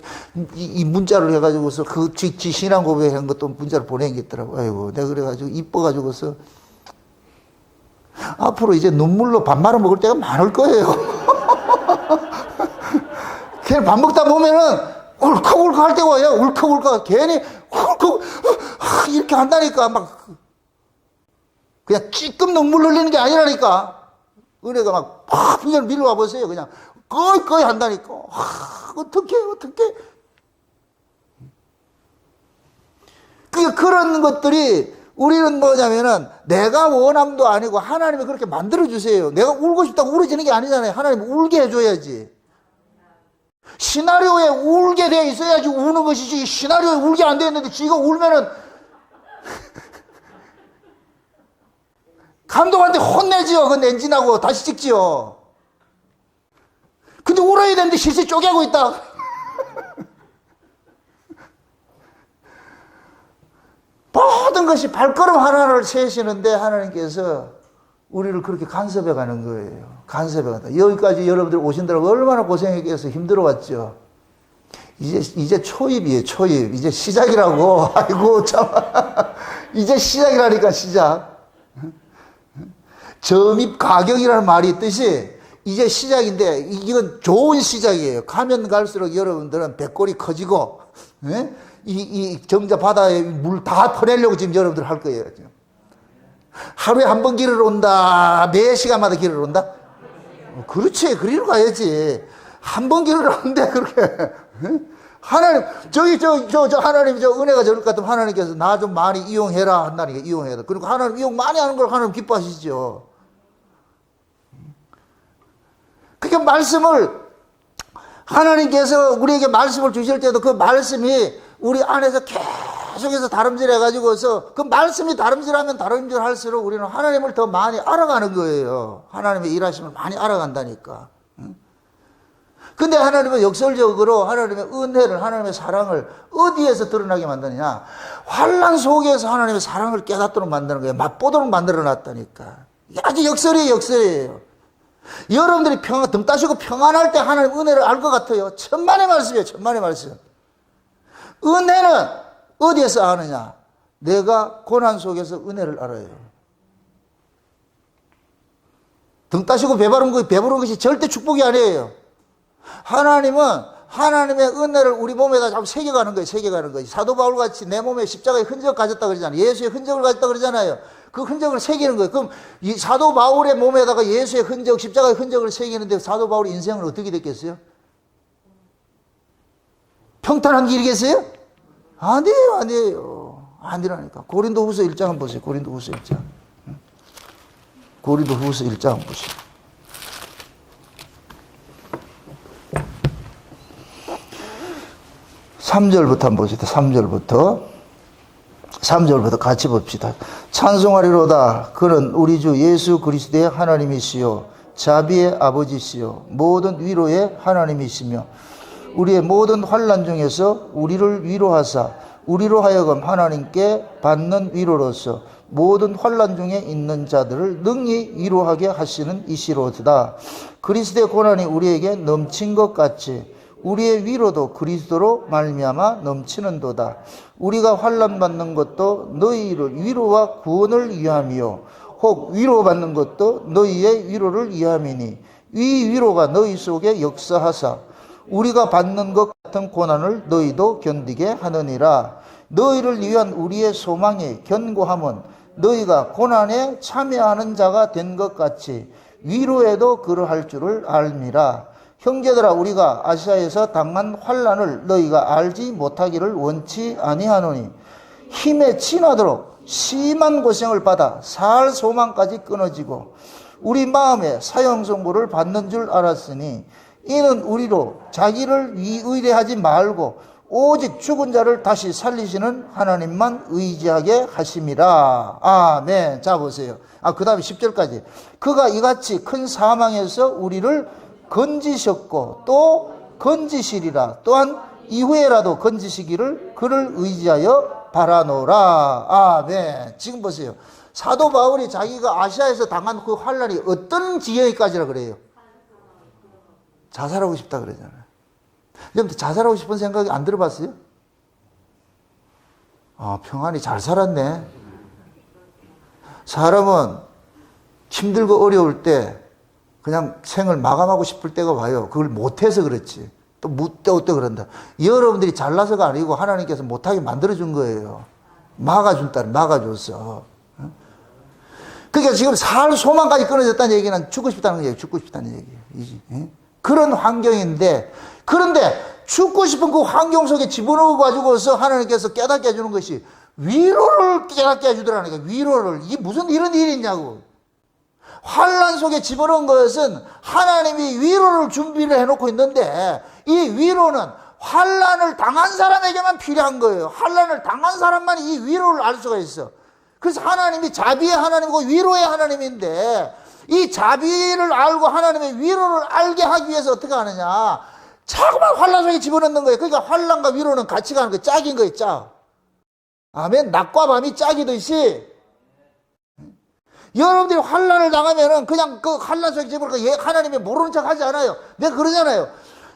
Speaker 1: 이 문자를 해가지고서 그 지 신앙 고백한 것도 문자를 보낸 게 있더라고. 아이고, 내가 그래가지고 이뻐가지고서 앞으로 이제 눈물로 밥 말아 먹을 때가 많을 거예요. 걔 밥 먹다 보면은 울컥울컥 할 때가 와요. 울컥울컥. 괜히 울컥 이렇게 한다니까. 막 그냥 찔끔 눈물 흘리는 게 아니라니까. 은혜가 막 그냥 밀어와 보세요. 그냥 거의 한다니까. 어떡해. 그런 것들이 우리는 뭐냐면은 내가 원함도 아니고 하나님이 그렇게 만들어주세요. 내가 울고 싶다고 울어지는 게 아니잖아요. 하나님 울게 해줘야지. 시나리오에 울게 되어 있어야지 우는 것이지. 시나리오에 울게 안 되어 있는데 지가 울면은 감독한테 혼내지요. 그 엔진하고 다시 찍지요. 근데 울어야 되는데 실제 쪼개고 있다. 모든 것이 발걸음 하나를 세시는데 하나님께서 우리를 그렇게 간섭해 가는 거예요. 간섭해 간다. 여기까지 여러분들 오신다고 얼마나 고생했겠어. 힘들어 왔죠. 이제 초입이에요. 초입. 이제 시작이라고. 아이고 참. 이제 시작이라니까 시작. 점입 가격이라는 말이 있듯이 이제 시작인데 이건 좋은 시작이에요. 가면 갈수록 여러분들은 배꼽이 커지고 이 정자 바다에 물 다 퍼내려고 지금 여러분들 할 거예요. 하루에 한 번 길을 온다. 몇 시간마다 길을 온다? 그렇지. 그리로 가야지. 한 번 길을 오는데 그렇게 하나님 하나님 은혜가 저럴 것 같으면 하나님께서 나 좀 많이 이용해라 한다니까. 이용해라. 그리고 하나님 이용 많이 하는 걸 하나님 기뻐하시죠. 그러니까 말씀을 하나님께서 우리에게 말씀을 주실 때도 그 말씀이 우리 안에서 계속해서 다름질해가지고서 그 말씀이 다름질하면 다름질할수록 우리는 하나님을 더 많이 알아가는 거예요. 하나님의 일하심을 많이 알아간다니까. 근데 하나님은 역설적으로 하나님의 은혜를, 하나님의 사랑을 어디에서 드러나게 만드느냐? 환난 속에서 하나님의 사랑을 깨닫도록 만드는 거예요. 맛보도록 만들어 놨다니까. 아주 역설이에요. 여러분들이 등 따시고 평안할 때 하나님 은혜를 알 것 같아요. 천만의 말씀이에요. 천만의 말씀. 은혜는 어디에서 아느냐? 내가 고난 속에서 은혜를 알아요. 등 따시고 배부른 것이 절대 축복이 아니에요. 하나님은 하나님의 은혜를 우리 몸에다 자꾸 새겨가는 거예요. 새겨가는 거예요. 사도 바울같이 내 몸에 십자가의 흔적 가졌다 그러잖아요. 예수의 흔적을 가졌다 그러잖아요. 그 흔적을 새기는 거예요. 그럼 이 사도 바울의 몸에다가 예수의 흔적, 십자가의 흔적을 새기는데 사도 바울의 인생은 어떻게 됐겠어요? 평탄한 길이겠어요? 아니에요. 아니라니까. 고린도후서 1장 한번 보세요. 고린도후서 1장. 고린도후서 1장 한번 보세요. (3절부터) 한번 보시다. 3절부터 같이 봅시다. 찬송하리로다. 그는 우리 주 예수 그리스도의 하나님이시요 자비의 아버지시요 모든 위로의 하나님이시며 우리의 모든 환난 중에서 우리를 위로하사 우리로 하여금 하나님께 받는 위로로서 모든 환난 중에 있는 자들을 능히 위로하게 하시는 이시로다. 그리스도의 고난이 우리에게 넘친 것 같이 우리의 위로도 그리스도로 말미암아 넘치는도다. 우리가 환난 받는 것도 너희를 위로와 구원을 위함이요 혹 위로받는 것도 너희의 위로를 위함이니 이 위로가 너희 속에 역사하사 우리가 받는 것 같은 고난을 너희도 견디게 하느니라. 너희를 위한 우리의 소망의 견고함은 너희가 고난에 참여하는 자가 된 것 같이 위로에도 그러할 줄을 알미라. 형제들아, 우리가 아시아에서 당한 환난을 너희가 알지 못하기를 원치 아니하노니 힘에 지나도록 심한 고생을 받아 살 소망까지 끊어지고 우리 마음에 사형선고를 받는 줄 알았으니 이는 우리로 자기를 의뢰하지 말고 오직 죽은 자를 다시 살리시는 하나님만 의지하게 하심이라. 아멘. 자 보세요. 그 다음에 10절까지. 그가 이같이 큰 사망에서 우리를 건지셨고 또 건지시리라. 또한 이후에라도 건지시기를 그를 의지하여 바라노라. 아멘. 지금 보세요. 사도 바울이 자기가 아시아에서 당한 그 환난이 어떤 지경까지라 그래요? 자살하고 싶다 그러잖아요. 여러분들 자살하고 싶은 생각이 안 들어봤어요? 평안히 잘 살았네. 사람은 힘들고 어려울 때 그냥 생을 마감하고 싶을 때가 와요. 그걸 못해서 그렇지. 또 그런다. 여러분들이 잘나서가 아니고 하나님께서 못하게 만들어준 거예요. 막아줬어. 그러니까 지금 살 소망까지 끊어졌다는 얘기는 죽고 싶다는 얘기예요. 죽고 싶다는 얘기예요. 그런 환경인데, 그런데 죽고 싶은 그 환경 속에 집어넣어 가지고서 하나님께서 깨닫게 해주는 것이 위로를 깨닫게 해주더라니까. 위로를. 이게 무슨 이런 일이 있냐고. 환난 속에 집어넣은 것은 하나님이 위로를 준비를 해놓고 있는데, 이 위로는 환난을 당한 사람에게만 필요한 거예요. 환난을 당한 사람만 이 위로를 알 수가 있어. 그래서 하나님이 자비의 하나님이고 위로의 하나님인데, 이 자비를 알고 하나님의 위로를 알게 하기 위해서 어떻게 하느냐, 자꾸만 환난 속에 집어넣는 거예요. 그러니까 환난과 위로는 같이 가는 거예요. 짝인 거예요. 짝. 아멘. 낮과 밤이 짝이듯이 여러분들이 환난을 당하면은 그냥 그 환난 속에 집어넣고 하나님이 모르는 척 하지 않아요. 내가 그러잖아요.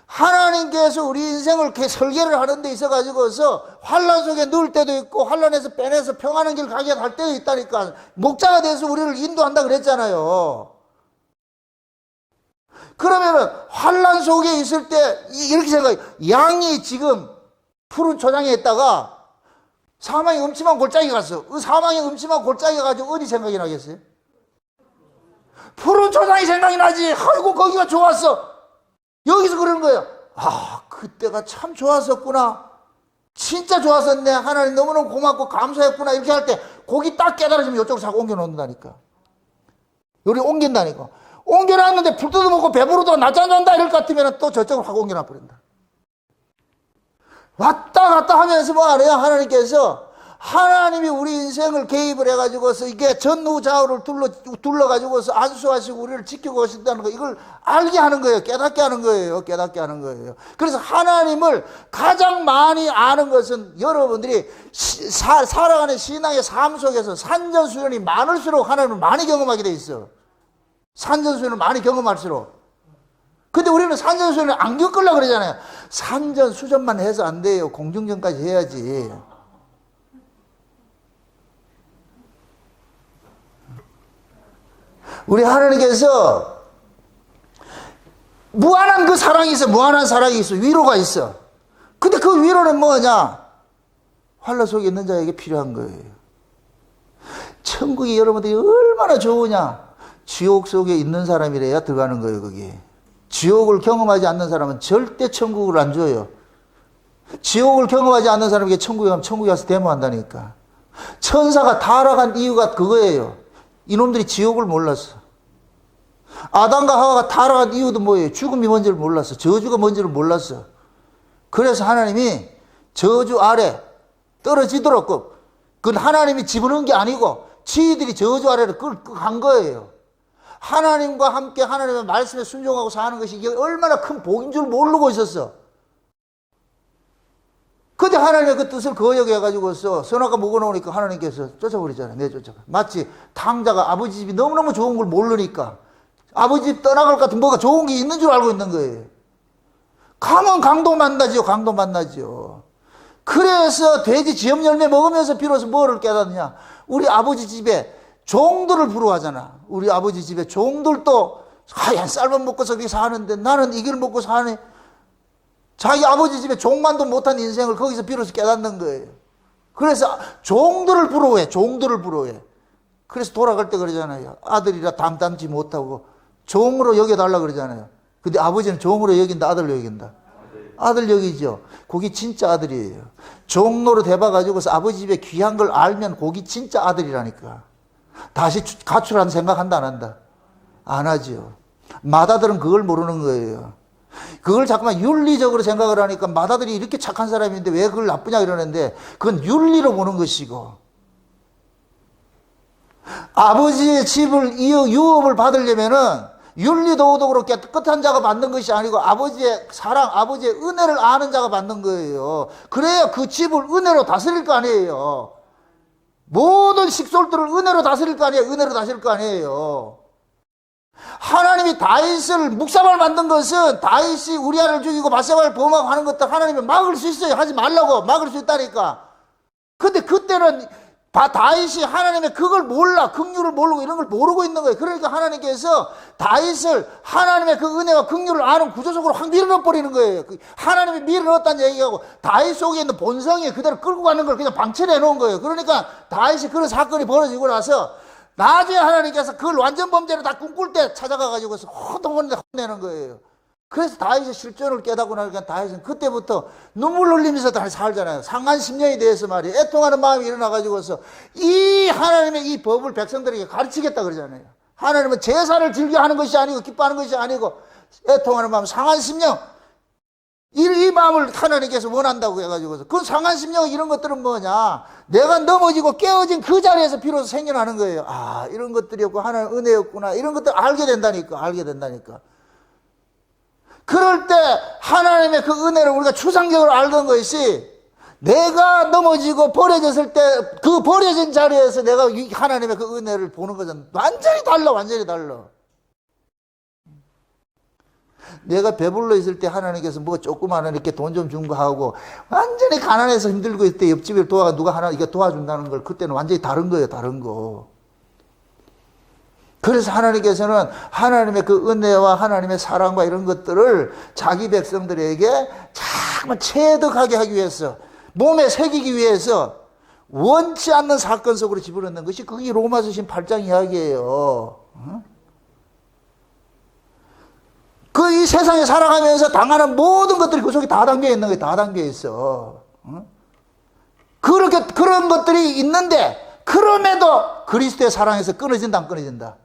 Speaker 1: 하나님께서 우리 인생을 이렇게 설계를 하는 데 있어 가지고서 환난 속에 넣을 때도 있고 환난에서 빼내서 평안한 길 가게 할 때도 있다니까. 목자가 돼서 우리를 인도한다 그랬잖아요. 그러면은 환난 속에 있을 때 이렇게 생각해요. 양이 지금 푸른 초장에 있다가 사망의 음침한 골짜기 갔어. 그 사망의 음침한 골짜기 가지고 어디 생각이 나겠어요? 푸른 초장이 생각이 나지. 아이고 거기가 좋았어. 여기서 그러는 거예요. 아, 그때가 참 좋았었구나. 진짜 좋았었네. 하나님 너무너무 고맙고 감사했구나. 이렇게 할 때 거기 딱 깨달아지면 이쪽으로 자꾸 옮겨놓는다니까. 여기 옮긴다니까. 옮겨놨는데 불 뜯어먹고 배부르다 낮잠 잔다 이럴 것 같으면 또 저쪽으로 확 옮겨놔 버린다. 왔다 갔다 하면서 뭐 하래요? 하나님께서 하나님이 우리 인생을 개입을 해가지고서 이게 전후좌우를 둘러가지고서 안수하시고 우리를 지키고 계신다는 거, 이걸 알게 하는 거예요. 깨닫게 하는 거예요. 깨닫게 하는 거예요. 그래서 하나님을 가장 많이 아는 것은 여러분들이 살아가는 신앙의 삶 속에서 산전수전이 많을수록 하나님을 많이 경험하게 돼 있어. 산전수전을 많이 경험할수록. 근데 우리는 산전수전을 안 겪으려고 그러잖아요. 산전수전만 해서 안 돼요. 공중전까지 해야지. 우리 하나님께서 무한한 그 사랑이 있어. 무한한 사랑이 있어. 위로가 있어. 근데 그 위로는 뭐냐? 환난 속에 있는 자에게 필요한 거예요. 천국이 여러분들이 얼마나 좋으냐? 지옥 속에 있는 사람이래야 들어가는 거예요. 거기. 지옥을 경험하지 않는 사람은 절대 천국을 안 줘요. 지옥을 경험하지 않는 사람에게 천국에 가면 천국에 가서 데모한다니까. 천사가 타락한 이유가 그거예요. 이놈들이 지옥을 몰랐어. 아담과 하와가 타락한 이유도 뭐예요? 죽음이 뭔지를 몰랐어. 저주가 뭔지를 몰랐어. 그래서 하나님이 저주 아래 떨어지도록 그건 하나님이 집어넣은 게 아니고 지들이 저주 아래로 간 거예요. 하나님과 함께 하나님의 말씀에 순종하고 사는 것이 이게 얼마나 큰 복인 줄 모르고 있었어. 근데 하나님의 그 뜻을 거역해가지고서 선악과 먹어놓으니까 하나님께서 쫓아버리잖아요. 내쫓아가. 마치 탕자가 아버지 집이 너무너무 좋은 걸 모르니까 아버지 집 떠나갈 것 같은 뭐가 좋은 게 있는 줄 알고 있는 거예요. 가면 강도 만나지요. 강도 만나지요. 그래서 돼지 지엄 열매 먹으면서 비로소 뭐를 깨닫느냐. 우리 아버지 집에 종들을 부러워하잖아. 우리 아버지 집에 종들도 하얀 쌀만 먹고서 그렇게 사는데 나는 이걸 먹고 사네. 자기 아버지 집에 종만도 못한 인생을 거기서 비로소 깨닫는 거예요. 그래서 종들을 부러워해. 종들을 부러워해. 그래서 돌아갈 때 그러잖아요. 아들이라 담담지 못하고 종으로 여겨달라 그러잖아요. 근데 아버지는 종으로 여긴다, 아들로 여긴다? 아들 여기죠. 거기 진짜 아들이에요. 종로로 대봐가지고서 아버지 집에 귀한 걸 알면 거기 진짜 아들이라니까. 다시 가출한 생각한다, 안 한다? 안 하죠. 마다들은 그걸 모르는 거예요. 그걸 자꾸만 윤리적으로 생각을 하니까 마다들이 이렇게 착한 사람인데 왜 그걸 나쁘냐 이러는데 그건 윤리로 보는 것이고, 아버지의 집을 유업을 받으려면은 윤리도덕으로 깨끗한 자가 받는 것이 아니고 아버지의 사랑, 아버지의 은혜를 아는 자가 받는 거예요. 그래야 그 집을 은혜로 다스릴 거 아니에요. 모든 식솔들을 은혜로 다스릴 거 아니에요. 은혜로 다스릴 거 아니에요. 하나님이 다윗을 묵사발 만든 것은 다윗이 우리아를 죽이고 바세바를 범하고 하는 것들 하나님이 막을 수 있어요. 하지 말라고 막을 수 있다니까. 근데 그때는 다윗이 하나님의 그걸 몰라. 긍휼을 모르고 이런 걸 모르고 있는 거예요. 그러니까 하나님께서 다윗을 하나님의 그 은혜와 긍휼을 아는 구조적으로 확 밀어넣어 버리는 거예요. 하나님이 밀어넣었다는 얘기하고 다윗 속에 있는 본성이 그대로 끌고 가는 걸 그냥 방치해 놓은 거예요. 그러니까 다윗이 그런 사건이 벌어지고 나서 나중에 하나님께서 그걸 완전 범죄를 다 꿈꿀 때 찾아가 가지고서 혼내는 거예요. 그래서 다윗의 실존을 깨닫고 나니까 다윗은 그때부터 눈물 흘리면서 다시 살잖아요. 상한 심령이 대해서 말이에요. 애통하는 마음이 일어나가지고서 이 하나님의 이 법을 백성들에게 가르치겠다 그러잖아요. 하나님은 제사를 즐겨하는 것이 아니고 기뻐하는 것이 아니고 애통하는 마음, 상한 심령, 이 마음을 하나님께서 원한다고 해가지고서 그 상한 심령 이런 것들은 뭐냐, 내가 넘어지고 깨어진 그 자리에서 비로소 생겨나는 거예요. 아, 이런 것들이었고 하나님 은혜였구나, 이런 것들 알게 된다니까. 그럴 때 하나님의 그 은혜를 우리가 추상적으로 알던 것이, 내가 넘어지고 버려졌을 때 그 버려진 자리에서 내가 하나님의 그 은혜를 보는 것은 완전히 달라. 내가 배불러 있을 때 하나님께서 뭐 조그마한 이렇게 돈 좀 준 거 하고, 완전히 가난해서 힘들고 있을 때 옆집에 누가 하나 이거 도와준다는 걸, 그때는 완전히 다른 거예요, 다른 거. 그래서 하나님께서는 하나님의 그 은혜와 하나님의 사랑과 이런 것들을 자기 백성들에게 정말 체득하게 하기 위해서, 몸에 새기기 위해서 원치 않는 사건 속으로 집어넣는 것이 그게 로마서 8장 이야기예요. 그 이 세상에 살아가면서 당하는 모든 것들이 그 속에 다 담겨 있는 거예요. 다 담겨 있어. 그런 것들이 있는데, 그럼에도 그리스도의 사랑에서 끊어진다, 안 끊어진다?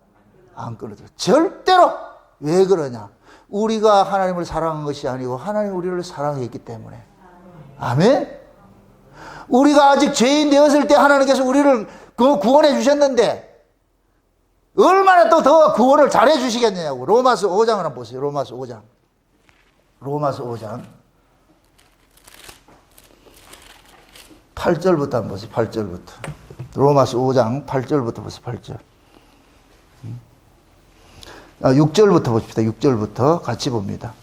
Speaker 1: 안 끊어져. 절대로. 왜 그러냐? 우리가 하나님을 사랑한 것이 아니고 하나님이 우리를 사랑했기 때문에. 아멘? 우리가 아직 죄인 되었을 때 하나님께서 우리를 구원해 주셨는데 얼마나 또 더 구원을 잘해 주시겠냐고. 로마서 5장을 한번 보세요. 로마서 5장. 8절부터 한번 보세요. 8절부터. 로마서 5장 8절부터 보세요. 8절. 6절부터 봅시다. 6절부터 같이 봅니다.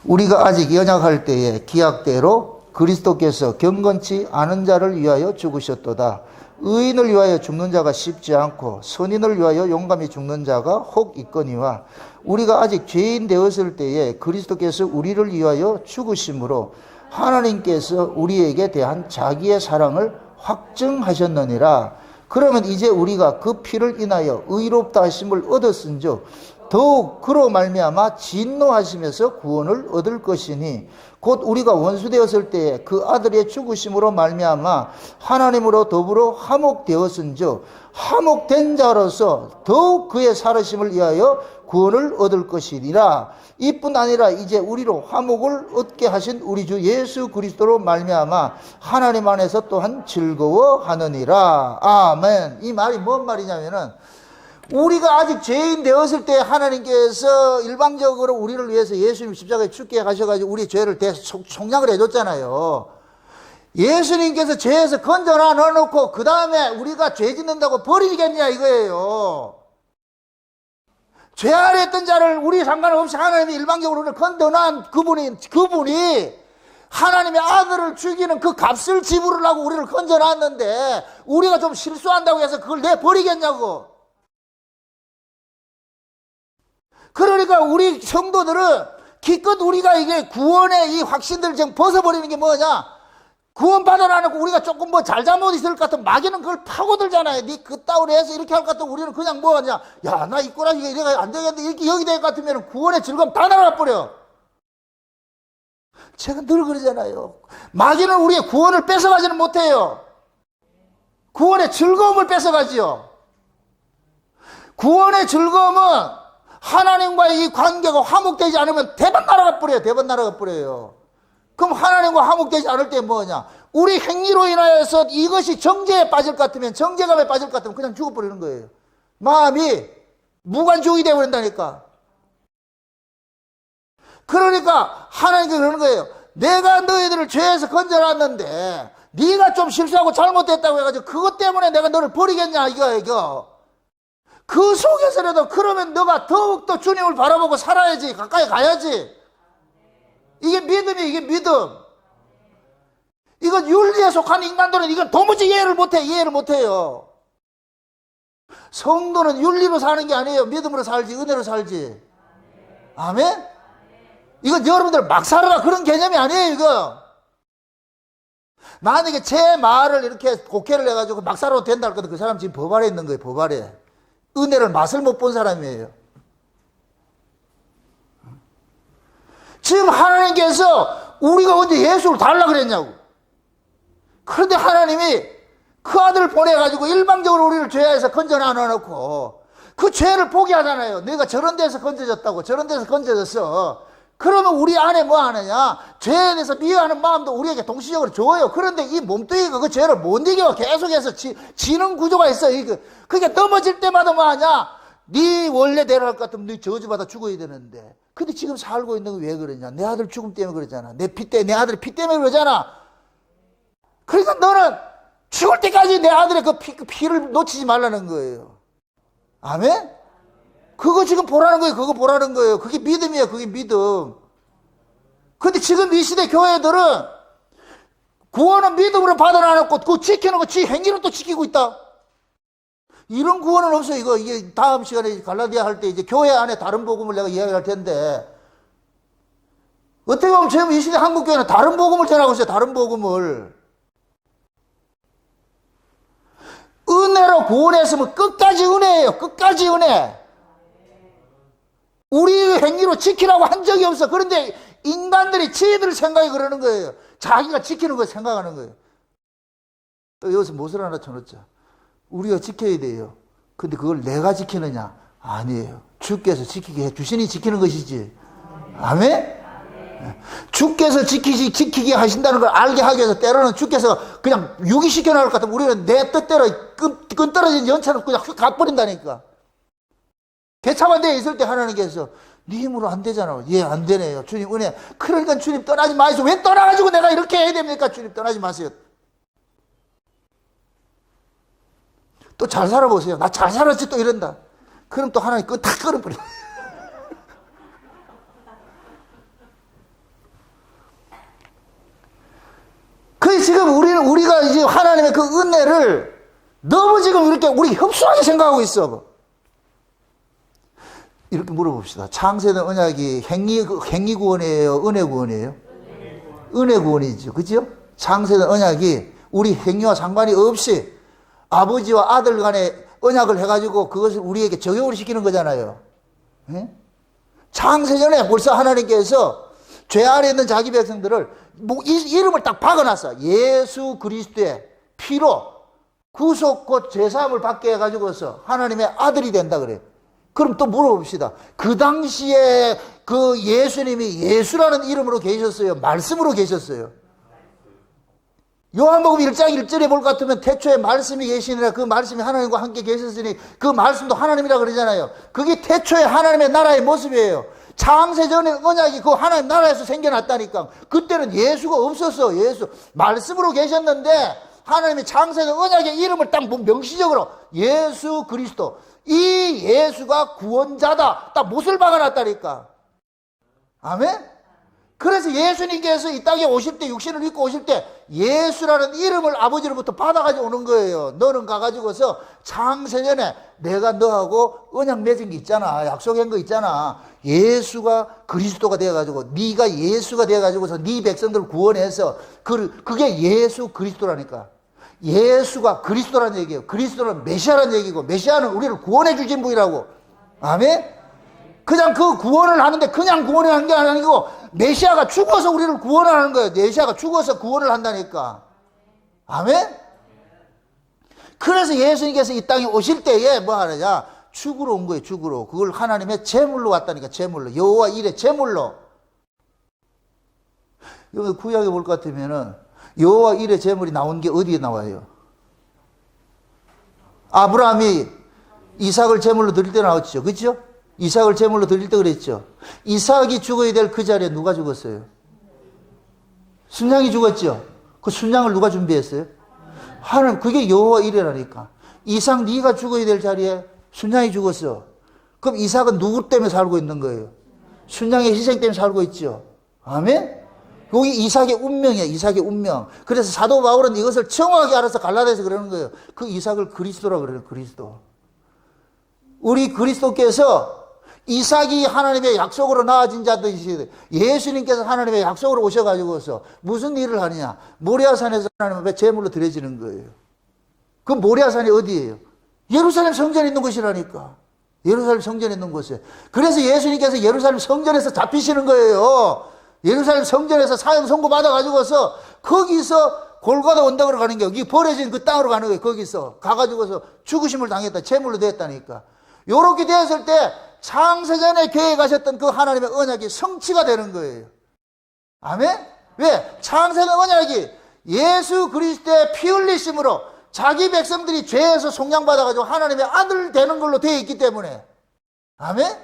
Speaker 1: 우리가 아직 연약할 때에 기약대로 그리스도께서 경건치 않은 자를 위하여 죽으셨도다. 의인을 위하여 죽는 자가 쉽지 않고 선인을 위하여 용감히 죽는 자가 혹 있거니와, 우리가 아직 죄인 되었을 때에 그리스도께서 우리를 위하여 죽으심으로 하나님께서 우리에게 대한 자기의 사랑을 확증하셨느니라. 그러면 이제 우리가 그 피를 인하여 의롭다 하심을 얻었은즉 더욱 그로 말미암아 진노하시면서 구원을 얻을 것이니, 곧 우리가 원수 되었을 때에 그 아들의 죽으심으로 말미암아 하나님으로 더불어 화목되었은즉 화목된 자로서 더욱 그의 살으심을 위하여 구원을 얻을 것이니라. 이뿐 아니라 이제 우리로 화목을 얻게 하신 우리 주 예수 그리스도로 말미암아 하나님 안에서 또한 즐거워하느니라. 아멘. 이 말이 뭔 말이냐면은, 우리가 아직 죄인 되었을 때 하나님께서 일방적으로 우리를 위해서 예수님 십자가에 죽게 하셔가지고 우리 죄를 총량을 해줬잖아요. 예수님께서 죄에서 건져놔 넣어놓고 그 다음에 우리가 죄 짓는다고 버리겠냐 이거예요. 죄 아래 있던 자를 우리 상관없이 하나님이 일방적으로 우리를 건져놓은 그분이 하나님의 아들을 죽이는 그 값을 지불하고 우리를 건져놨는데, 우리가 좀 실수한다고 해서 그걸 내버리겠냐고. 그러니까 우리 성도들은 기껏 우리가 이게 구원의 이 확신들을 지금 벗어버리는 게 뭐냐? 구원 받아놔놓고 우리가 조금 뭐 잘잘못 있을 것 같으면 마귀는 그걸 파고들잖아요. 니 그따위로 해서 이렇게 할 것 같으면 우리는 그냥 뭐하냐? 야, 나 이 꼬라지가 이래가 안 되겠는데 이렇게 여기 될 것 같으면 구원의 즐거움 다 날아가버려. 제가 늘 그러잖아요. 마귀는 우리의 구원을 뺏어가지는 못해요. 구원의 즐거움을 뺏어가지요. 구원의 즐거움은 하나님과의 이 관계가 화목되지 않으면 대번 날아가 버려요. 그럼 하나님과 화목되지 않을 때 뭐냐? 우리 행위로 인하여서 이것이 정죄에 빠질 것 같으면, 정죄감에 빠질 것 같으면 그냥 죽어버리는 거예요. 마음이 무관중이 되어버린다니까. 그러니까 하나님께서 그러는 거예요. 내가 너희들을 죄에서 건져놨는데 네가 좀 실수하고 잘못됐다고 해가지고 그것 때문에 내가 너를 버리겠냐 이거. 그 속에서라도 그러면 너가 더욱더 주님을 바라보고 살아야지, 가까이 가야지. 이게 믿음이, 이게 믿음. 이건 윤리에 속한 인간들은 이건 도무지 이해를 못해요. 성도는 윤리로 사는 게 아니에요. 믿음으로 살지, 은혜로 살지. 아멘? 이건 여러분들 막 살아라 그런 개념이 아니에요, 이거. 만약에 제 말을 이렇게 곡해를 해가지고 막 살아도 된다 할 거든 그 사람 지금 법 아래 있는 거예요, 법 아래. 은혜를 맛을 못 본 사람이에요. 지금 하나님께서 우리가 언제 예수를 달라 그랬냐고. 그런데 하나님이 그 아들을 보내가지고 일방적으로 우리를 죄에서 건져 놔놓고 그 죄를 포기하잖아요. 내가 저런 데서 건져졌다고, 저런 데서 건져졌어. 그러면 우리 안에 뭐 하느냐? 죄에 대해서 미워하는 마음도 우리에게 동시적으로 줘요. 그런데 이 몸뚱이가 그 죄를 못 이겨 계속해서 지는 구조가 있어. 그러니까 넘어질 때마다 뭐 하냐? 네 원래대로 할 것 같으면 네 저주받아 죽어야 되는데. 근데 지금 살고 있는 건 왜 그러냐? 내 아들 죽음 때문에 그러잖아. 내 아들의 피 때문에 그러잖아. 그러니까 너는 죽을 때까지 내 아들의 그 피를 놓치지 말라는 거예요. 아멘? 그거 지금 보라는 거예요. 그거 보라는 거예요. 그게 믿음이에요. 그게 믿음. 근데 지금 이 시대 교회들은 구원은 믿음으로 받아놔놓고 그거 지키는 거 지 행위로 또 지키고 있다. 이런 구원은 없어요. 이게 다음 시간에 갈라디아 할 때 이제 교회 안에 다른 복음을 내가 이야기할 텐데 어떻게 보면 지금 이 시대 한국 교회는 다른 복음을 전하고 있어요. 다른 복음을. 은혜로 구원했으면 끝까지 은혜예요. 끝까지 은혜. 우리 행위로 지키라고 한 적이 없어. 그런데 인간들이 지들 생각이 그러는 거예요. 자기가 지키는 걸 생각하는 거예요. 또 여기서 못을 하나 쳐놓자. 우리가 지켜야 돼요. 근데 그걸 내가 지키느냐? 아니에요. 주께서 지키게 해 주시니 지키는 것이지. 아멘? 주께서 지키게 하신다는 걸 알게 하기 위해서 때로는 주께서 그냥 유기시켜 나올 것 같으면 우리는 내 뜻대로 끈 떨어진 연차로 그냥 휙 가버린다니까. 개차만 되어 있을 때 하나님께서 네 힘으로 안 되잖아. 예, 안 되네요. 주님 은혜. 그러니까 주님 떠나지 마세요. 왜 떠나가지고 내가 이렇게 해야 됩니까? 주님 떠나지 마세요. 또 잘 살아보세요. 나 잘 살았지 또 이런다. 그럼 또 하나님 그거 다 끊어버려. 그 지금 우리가 이제 하나님의 그 은혜를 너무 지금 이렇게 우리 협소하게 생각하고 있어. 이렇게 물어봅시다. 창세된 언약이 행위 구원이에요? 은혜 구원이에요? 은혜 구원이죠. 그죠? 창세된 언약이 우리 행위와 상관이 없이 아버지와 아들 간에 언약을 해가지고 그것을 우리에게 적용을 시키는 거잖아요. 예? 창세전에 벌써 하나님께서 죄 아래 있는 자기 백성들을 이름을 딱 박아놨어. 예수 그리스도의 피로 구속 곧 제사함을 받게 해가지고서 하나님의 아들이 된다 그래요. 그럼 또 물어봅시다. 그 당시에 그 예수님이 예수라는 이름으로 계셨어요? 말씀으로 계셨어요? 요한복음 1장 1절에 볼 것 같으면 태초에 말씀이 계시니라 그 말씀이 하나님과 함께 계셨으니 그 말씀도 하나님이라 그러잖아요. 그게 태초에 하나님의 나라의 모습이에요. 창세전에 언약이 그 하나님 나라에서 생겨났다니까. 그때는 예수가 없었어. 예수 말씀으로 계셨는데 하나님이 창세전 언약의 이름을 딱 명시적으로 예수 그리스도, 이 예수가 구원자다. 딱 못을 박아놨다니까. 아멘? 그래서 예수님께서 이 땅에 오실 때, 육신을 입고 오실 때 예수라는 이름을 아버지로부터 받아가지고 오는 거예요. 너는 가가지고서 창세전에 내가 너하고 언약 맺은 게 있잖아. 약속한 거 있잖아. 예수가 그리스도가 되어가지고 네가 예수가 되어가지고서 네 백성들을 구원해서 그게 예수 그리스도라니까. 예수가 그리스도라는 얘기예요. 그리스도는 메시아라는 얘기고 메시아는 우리를 구원해 주신 분이라고. 아멘? 그냥 그 구원을 하는데 그냥 구원을 한 게 아니고 메시아가 죽어서 우리를 구원하는 거예요. 메시아가 죽어서 구원을 한다니까. 아멘? 그래서 예수님께서 이 땅에 오실 때에 뭐 하느냐? 죽으러 온 거예요. 죽으러. 그걸 하나님의 제물로 왔다니까. 제물로. 여호와 일의 제물로. 여기 구약에 볼 것 같으면은 여호와 일의 제물이 나온 게 어디에 나와요? 아브라함이 이삭을 제물로 드릴 때 나왔죠. 그렇죠? 이삭을 제물로 드릴 때 그랬죠. 이삭이 죽어야 될 그 자리에 누가 죽었어요? 순양이 죽었죠. 그 순양을 누가 준비했어요? 하나님. 그게 여호와 일이라니까. 이삭 네가 죽어야 될 자리에 순양이 죽었어. 그럼 이삭은 누구 때문에 살고 있는 거예요? 순양의 희생 때문에 살고 있죠. 아멘? 여기 이삭의 운명이에요. 이삭의 운명. 그래서 사도 바울은 이것을 정확하게 알아서 갈라디아서 그러는 거예요. 그 이삭을 그리스도라고 그래요. 그리스도. 우리 그리스도께서 이삭이 하나님의 약속으로 낳아진 자듯이 예수님께서 하나님의 약속으로 오셔가지고서 무슨 일을 하느냐. 모리아산에서 하나님 앞에 제물로 드려지는 거예요. 그 모리아산이 어디예요? 예루살렘 성전에 있는 곳이라니까. 예루살렘 성전에 있는 곳에. 그래서 예수님께서 예루살렘 성전에서 잡히시는 거예요. 예루살렘 성전에서 사형 선고 받아가지고서 거기서 골고다 언덕으로 가는 게 여기 버려진 그 땅으로 가는 거예요. 거기서 가가지고서 죽으심을 당했다. 제물로 되었다니까. 요렇게 되었을 때 창세전에 교회에 가셨던 그 하나님의 언약이 성취가 되는 거예요. 아멘? 왜? 창세전 언약이 예수 그리스도의 피 흘리심으로 자기 백성들이 죄에서 속량받아가지고 하나님의 아들 되는 걸로 되어 있기 때문에. 아멘?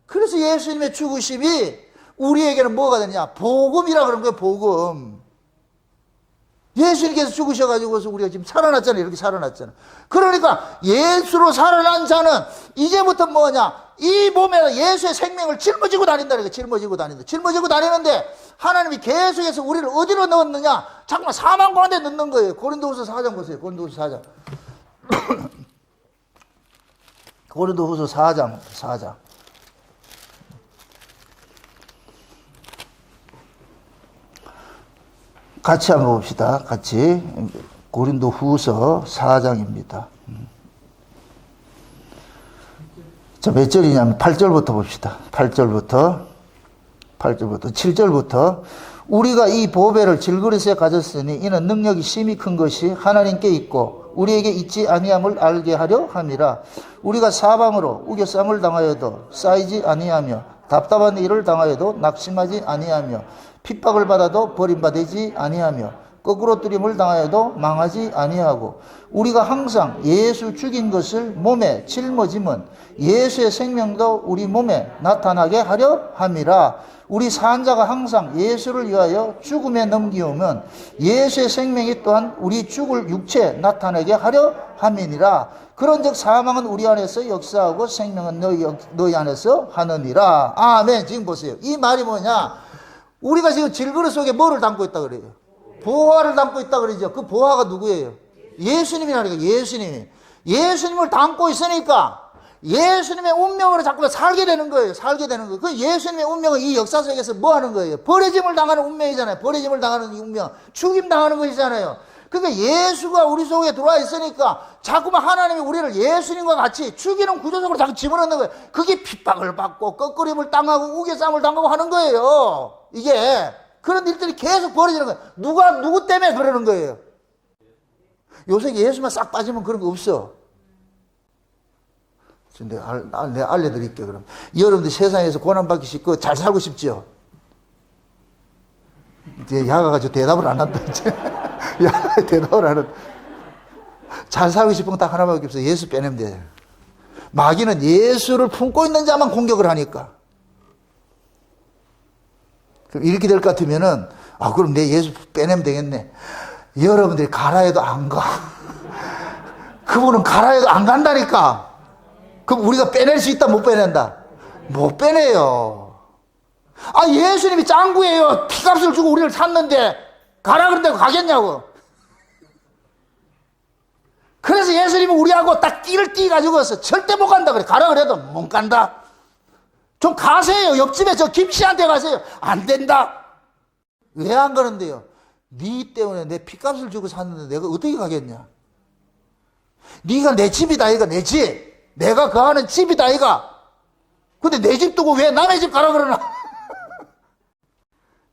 Speaker 1: 그래서 예수님의 죽으심이 우리에게는 뭐가 되느냐? 복음이라 그런 거예요. 복음. 예수님께서 죽으셔가지고서 우리가 지금 살아났잖아요. 이렇게 살아났잖아요. 그러니까 예수로 살아난 자는 이제부터 뭐냐? 이 몸에 예수의 생명을 짊어지고 다닌다는 거예요. 짊어지고 다닌다. 짊어지고 다니는데 하나님이 계속해서 우리를 어디로 넣었느냐? 잠깐만 사망 가운데 넣는 거예요. 고린도후서 4장 보세요. 고린도후서 4장. 고린도후서 4장. 같이 한번 봅시다. 같이. 고린도후서 4장입니다. 자, 몇 절이냐면 8절부터 봅시다. 8절부터 7절부터 우리가 이 보배를 질그릇에 가졌으니 이는 능력이 심히 큰 것이 하나님께 있고 우리에게 있지 아니함을 알게 하려 함이라. 우리가 사방으로 우겨쌈을 당하여도 쌓이지 아니하며 답답한 일을 당하여도 낙심하지 아니하며 핍박을 받아도 버림받지 아니하며 거꾸로 뜨림을 당하여도 망하지 아니하고 우리가 항상 예수 죽인 것을 몸에 짊어짐은 예수의 생명도 우리 몸에 나타나게 하려 함이라. 우리 산자가 항상 예수를 위하여 죽음에 넘기우면 예수의 생명이 또한 우리 죽을 육체에 나타나게 하려 함이니라. 그런즉 사망은 우리 안에서 역사하고 생명은 너희 안에서 하느니라. 아멘. 지금 보세요. 이 말이 뭐냐? 우리가 지금 질그릇 속에 뭐를 담고 있다 그래요? 보화를 담고 있다 그러죠. 그 보화가 누구예요? 예수님이라니까. 예수님을 담고 있으니까 예수님의 운명으로 자꾸 살게 되는 거예요. 살게 되는 거예요. 그 예수님의 운명은 이 역사 속에서 뭐 하는 거예요? 버려짐을 당하는 운명이잖아요. 버려짐을 당하는 운명. 죽임 당하는 것이잖아요. 그러니까 예수가 우리 속에 들어와 있으니까 자꾸만 하나님이 우리를 예수님과 같이 죽이는 구조 속으로 자꾸 집어넣는 거예요. 그게 핍박을 받고 꺾으림을 당하고 우겨쌈을 당하고 하는 거예요. 이게 그런 일들이 계속 벌어지는 거예요. 누구 때문에 그러는 거예요? 요새 예수만 싹 빠지면 그런 거 없어. 내가 알려드릴게요. 그럼 여러분들 세상에서 고난받기 쉽고 잘 살고 싶죠? 이제 야가가지고 대답을 안 한다. 야가 대답을 안 한다. 잘 살고 싶으면 딱 하나밖에 없어. 예수 빼내면 돼. 마귀는 예수를 품고 있는 자만 공격을 하니까. 그럼 이렇게 될 것 같으면은, 그럼 내 예수 빼내면 되겠네. 여러분들이 가라 해도 안 가. 그분은 가라 해도 안 간다니까. 그럼 우리가 빼낼 수 있다, 못 빼낸다? 못 빼내요. 예수님이 짱구예요. 피값을 주고 우리를 샀는데, 가라 그런다고 가겠냐고. 그래서 예수님은 우리하고 딱 끼를 띄가지고서 절대 못 간다 그래. 가라 그래도 못 간다. 좀 가세요. 옆집에 저 김씨한테 가세요. 안 된다. 왜 안 가는데요? 네 때문에 내 피값을 주고 샀는데 내가 어떻게 가겠냐? 네가 내 집이다 이가 내 집. 내가 거하는 집이다 이가. 근데 내 집 두고 왜 남의 집 가라 그러나?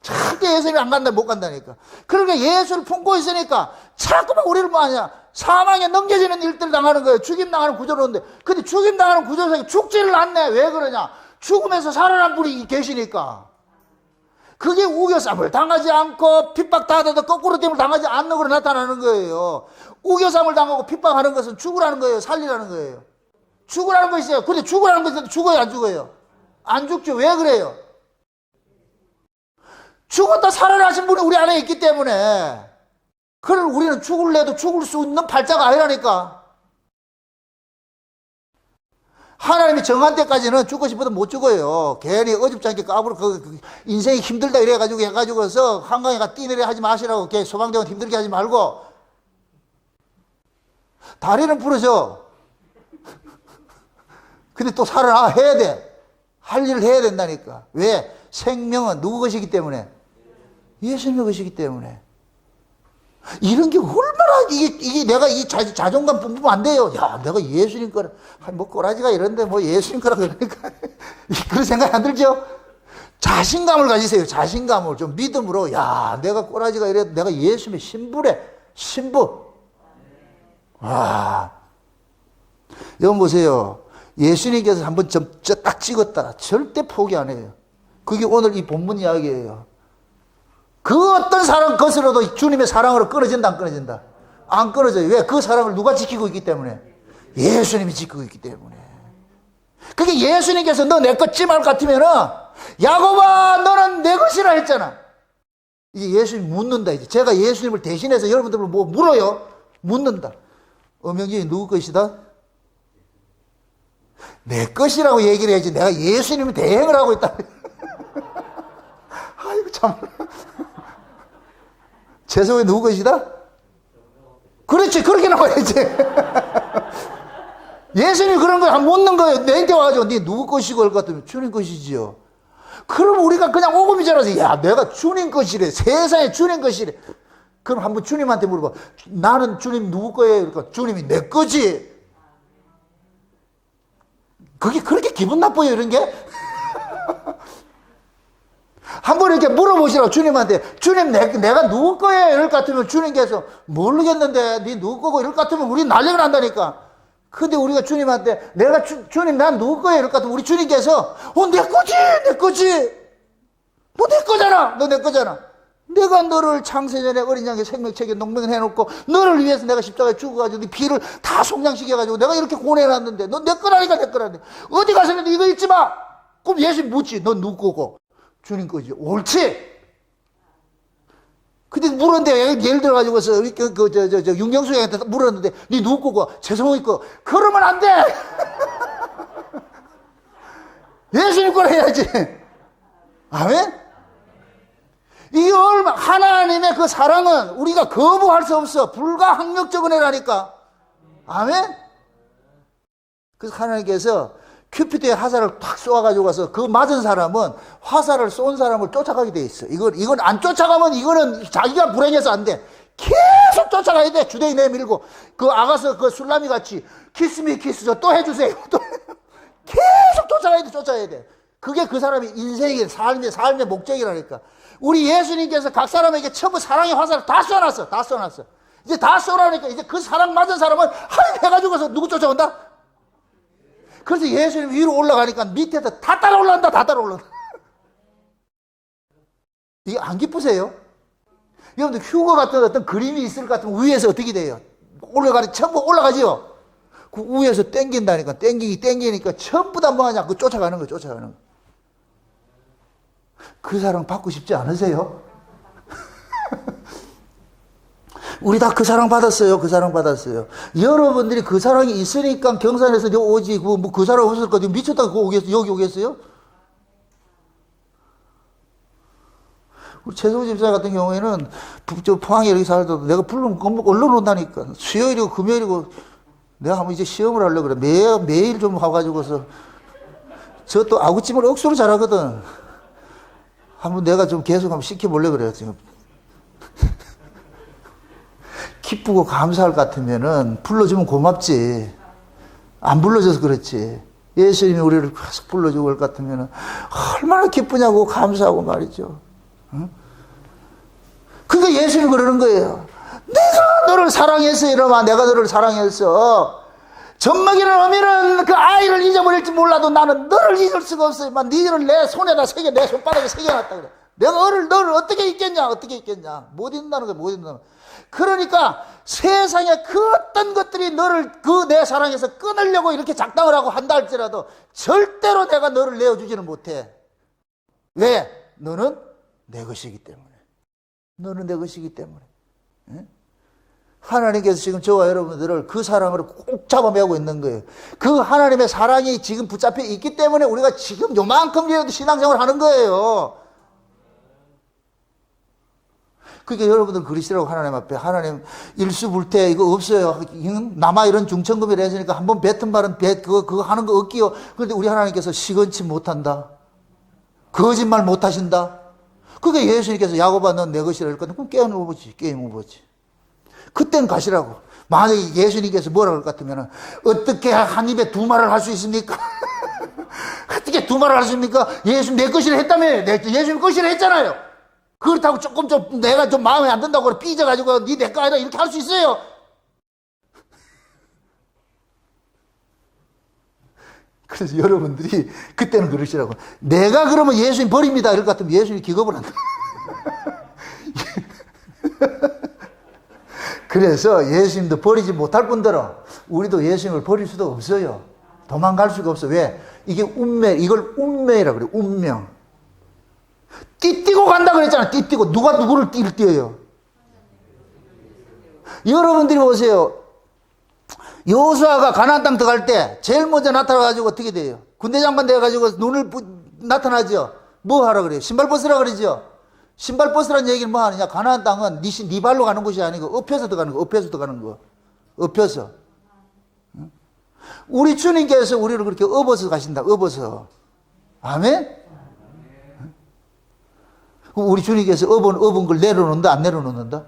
Speaker 1: 절대 예수님이 안 간다 못 간다니까. 그러니까 예수를 품고 있으니까 자꾸만 우리를 뭐하냐? 사망에 넘겨지는 일들 당하는 거예요. 죽임 당하는 구조로 오는데, 근데 죽임 당하는 구조 속에 죽지를 않네. 왜 그러냐? 죽음에서 살아난 분이 계시니까. 그게 우겨쌈을 당하지 않고 핍박당하다도 거꾸로 됨을 당하지 않는 걸로 나타나는 거예요. 우겨쌈을 당하고 핍박하는 것은 죽으라는 거예요. 살리라는 거예요. 죽으라는 거 있어요. 근데 죽으라는 것은 죽어요, 안 죽어요? 안 죽죠. 왜 그래요? 죽었다 살아나신 분이 우리 안에 있기 때문에. 그걸 우리는 죽을래도 죽을 수 있는 팔자가 아니라니까. 하나님이 정한 때까지는 죽고 싶어도 못 죽어요. 괜히 어줍지 않게 까불어, 인생이 힘들다 해가지고서 한강에 가 뛰내려 하지 마시라고, 소방대원 힘들게 하지 말고. 다리는 부러져. 근데 또 살아야 돼. 할 일을 해야 된다니까. 왜? 생명은 누구 것이기 때문에? 예수님의 것이기 때문에. 이런 게 얼마나, 이게 내가 이 자존감 뿜으면 안 돼요. 야, 내가 예수님 거라. 뭐 꼬라지가 이런데 뭐 예수님 거라 그러니까. 그런 생각이 안 들죠? 자신감을 가지세요. 자신감을. 좀 믿음으로. 야, 내가 꼬라지가 이래. 내가 예수님의 신부래. 신부. 와. 여러분 보세요. 예수님께서 한번 딱 찍었다. 절대 포기 안 해요. 그게 오늘 이 본문 이야기예요. 그 어떤 사람 것으로도 주님의 사랑으로 끊어진다, 안 끊어진다? 안 끊어져요. 왜? 그 사랑을 누가 지키고 있기 때문에? 예수님이 지키고 있기 때문에. 그게 예수님께서 너 내 것 찜할 것 같으면은, 야곱아, 너는 내 것이라 했잖아. 이제 예수님이 묻는다, 이제. 제가 예수님을 대신해서 여러분들을 뭐 물어요? 묻는다. 엄영진이 누구 것이다? 내 것이라고 얘기를 해야지. 내가 예수님을 대행을 하고 있다. 아이고, 참. 재성이 누구 것이다? 그렇지, 그렇게 나와야지. 예수님이 그런 거 묻는 거예요. 내한테 와가지고, 네 누구 것이고 할 것 같으면 주님 것이지요. 그럼 우리가 그냥 오금이 자라서, 야, 내가 주님 것이래. 세상에 주님 것이래. 그럼 한번 주님한테 물어봐. 나는 주님 누구 거예요? 그러니까 주님이 내 거지. 그게 그렇게 기분 나빠요, 이런 게? 한번 이렇게 물어보시라고, 주님한테. 주님, 내가 누구 거예요? 이럴 것 같으면 주님께서 모르겠는데, 네 누구 거고 이럴 것 같으면 우리 난리가 난다니까. 근데 우리가 주님한테, 주님, 난 누구 거예요? 이럴 것 같으면 우리 주님께서, 내 거지! 내 거지! 너 내 거잖아! 너 내 거잖아! 내가 너를 창세전에 어린 양의 생명책에 농명을 해놓고, 너를 위해서 내가 십자가에 죽어가지고, 네 피를 다 속량시켜가지고, 내가 이렇게 고뇌해놨는데, 너 내 거라니까, 내 거라니까. 어디 가서는 이거 잊지 마! 그럼 예수님 묻지. 너 누구 거고? 주님 거지. 옳지. 근데 물었는데, 예를 들어가지고서, 윤경수 형한테 물었는데, 네 누구 거고? 최성호 거. 그러면 안 돼! 예수님 거라 해야지. 아멘? 이게 얼마, 하나님의 그 사랑은 우리가 거부할 수 없어. 불가항력적 은혜라니까. 아멘? 그래서 하나님께서 큐피드의 화살을 탁 쏘아가지고 가서 그 맞은 사람은 화살을 쏜 사람을 쫓아가게 돼 있어. 이건 안 쫓아가면 이거는 자기가 불행해서 안 돼. 계속 쫓아가야 돼. 주댕이 내밀고. 그 아가서 그 술라미 같이 키스미 키스 저 또 해주세요. 또 계속 쫓아가야 돼. 그게 그 사람의 인생의 삶의 목적이라니까. 우리 예수님께서 각 사람에게 전부 사랑의 화살을 다 쏘놨어. 이제 다 쏘라니까 이제 그 사랑 맞은 사람은 하나님 해가지고서 누구 쫓아온다? 그래서 예수님 위로 올라가니까 밑에서 다 따라 올라간다. 이게 안 기쁘세요? 여러분들 휴거 같은 어떤 그림이 있을 것 같으면 위에서 어떻게 돼요? 전부 올라가지요? 그 위에서 땡긴다니까. 땡기니까 전부 다 뭐하냐? 그 쫓아가는 거. 그 사랑 받고 싶지 않으세요? 우리 다 그 사랑 받았어요. 여러분들이 그 사랑이 있으니까 경산에서 오지. 그 사랑 없을 거 미쳤다고 여기 오겠어요? 우리 최성우 집사 같은 경우에는 포항에 이렇게 살다도 내가 부르면 얼른 온다니까. 수요일이고 금요일이고 내가 한번 이제 시험을 하려고 그래. 매일 좀 와가지고서 저 또 아구찜을 억수로 잘하거든. 한번 내가 좀 계속 한번 시켜보려고 그래요, 지금. 기쁘고 감사할 것 같으면은 불러주면 고맙지. 안 불러줘서 그렇지. 예수님이 우리를 계속 불러주고 올 것 같으면은 얼마나 기쁘냐고 감사하고 말이죠. 응? 그러니까 예수님이 그러는 거예요. 내가 너를 사랑했어, 이놈아. 내가 너를 사랑했어. 젖먹이는 어미는 그 아이를 잊어버릴지 몰라도 나는 너를 잊을 수가 없어. 너를 내 손에다 내 손바닥에 새겨놨다 그래. 내가 너를 어떻게 잊겠냐? 못 잊는다는 거야, 못 잊는다는 거야. 그러니까 세상에 그 어떤 것들이 너를 내 사랑에서 끊으려고 이렇게 작당을 하고 한다 할지라도 절대로 내가 너를 내어주지는 못해. 왜? 너는 내 것이기 때문에. 응? 하나님께서 지금 저와 여러분들을 그 사랑으로 꼭 잡아매고 있는 거예요. 그 하나님의 사랑이 지금 붙잡혀 있기 때문에 우리가 지금 요만큼이라도 신앙생활을 하는 거예요. 그러니까 여러분들 그러시라고 하나님 앞에. 하나님 일수불태 이거 없어요. 남아 이런 중천금이라 했으니까 한번 뱉은 말은 그거 하는 거 없기요. 그런데 우리 하나님께서 시건치 못한다. 거짓말 못하신다. 그러니까 예수님께서 야고보아 넌 내 것이라 그러니까 그럼 깨어놓보지. 깨어놓보지. 그땐 가시라고. 만약에 예수님께서 뭐라 그럴 것 같으면 어떻게 한 입에 두 말을 할 수 있습니까? 어떻게 두 말을 할 수 있습니까? 예수님 내 것이라 했다며. 예수님 것이라 했잖아요. 그렇다고 조금 좀 내가 좀 마음에 안 든다고 삐져가지고 니 내 거 아니라 이렇게 할 수 있어요. 그래서 여러분들이 그때는 그러시라고. 내가 그러면 예수님 버립니다. 이럴 것 같으면 예수님이 기겁을 한다. 그래서 예수님도 버리지 못할 뿐더러 우리도 예수님을 버릴 수도 없어요. 도망갈 수가 없어. 왜? 이게 이걸 운명이라고 그래요. 운명. 띠띠고 간다 그랬잖아. 띠띠고. 누가 누구를 띠를 띄어요? 여러분들이 보세요. 여호수아가 가나안 땅 들어갈 때 제일 먼저 나타나가지고 어떻게 돼요? 군대 장관 돼가지고 눈을 나타나죠. 뭐 하라 그래요? 신발 벗으라 그러죠. 신발 벗으라는 얘기는 뭐 하느냐? 가나안 땅은 네 발로 가는 곳이 아니고 엎혀서 들어가는 거. 엎혀서 들어가는 거. 엎혀서. 우리 주님께서 우리를 그렇게 업어서 가신다. 업어서. 아멘? 우리 주님께서 업은 걸 내려놓는다? 안 내려놓는다?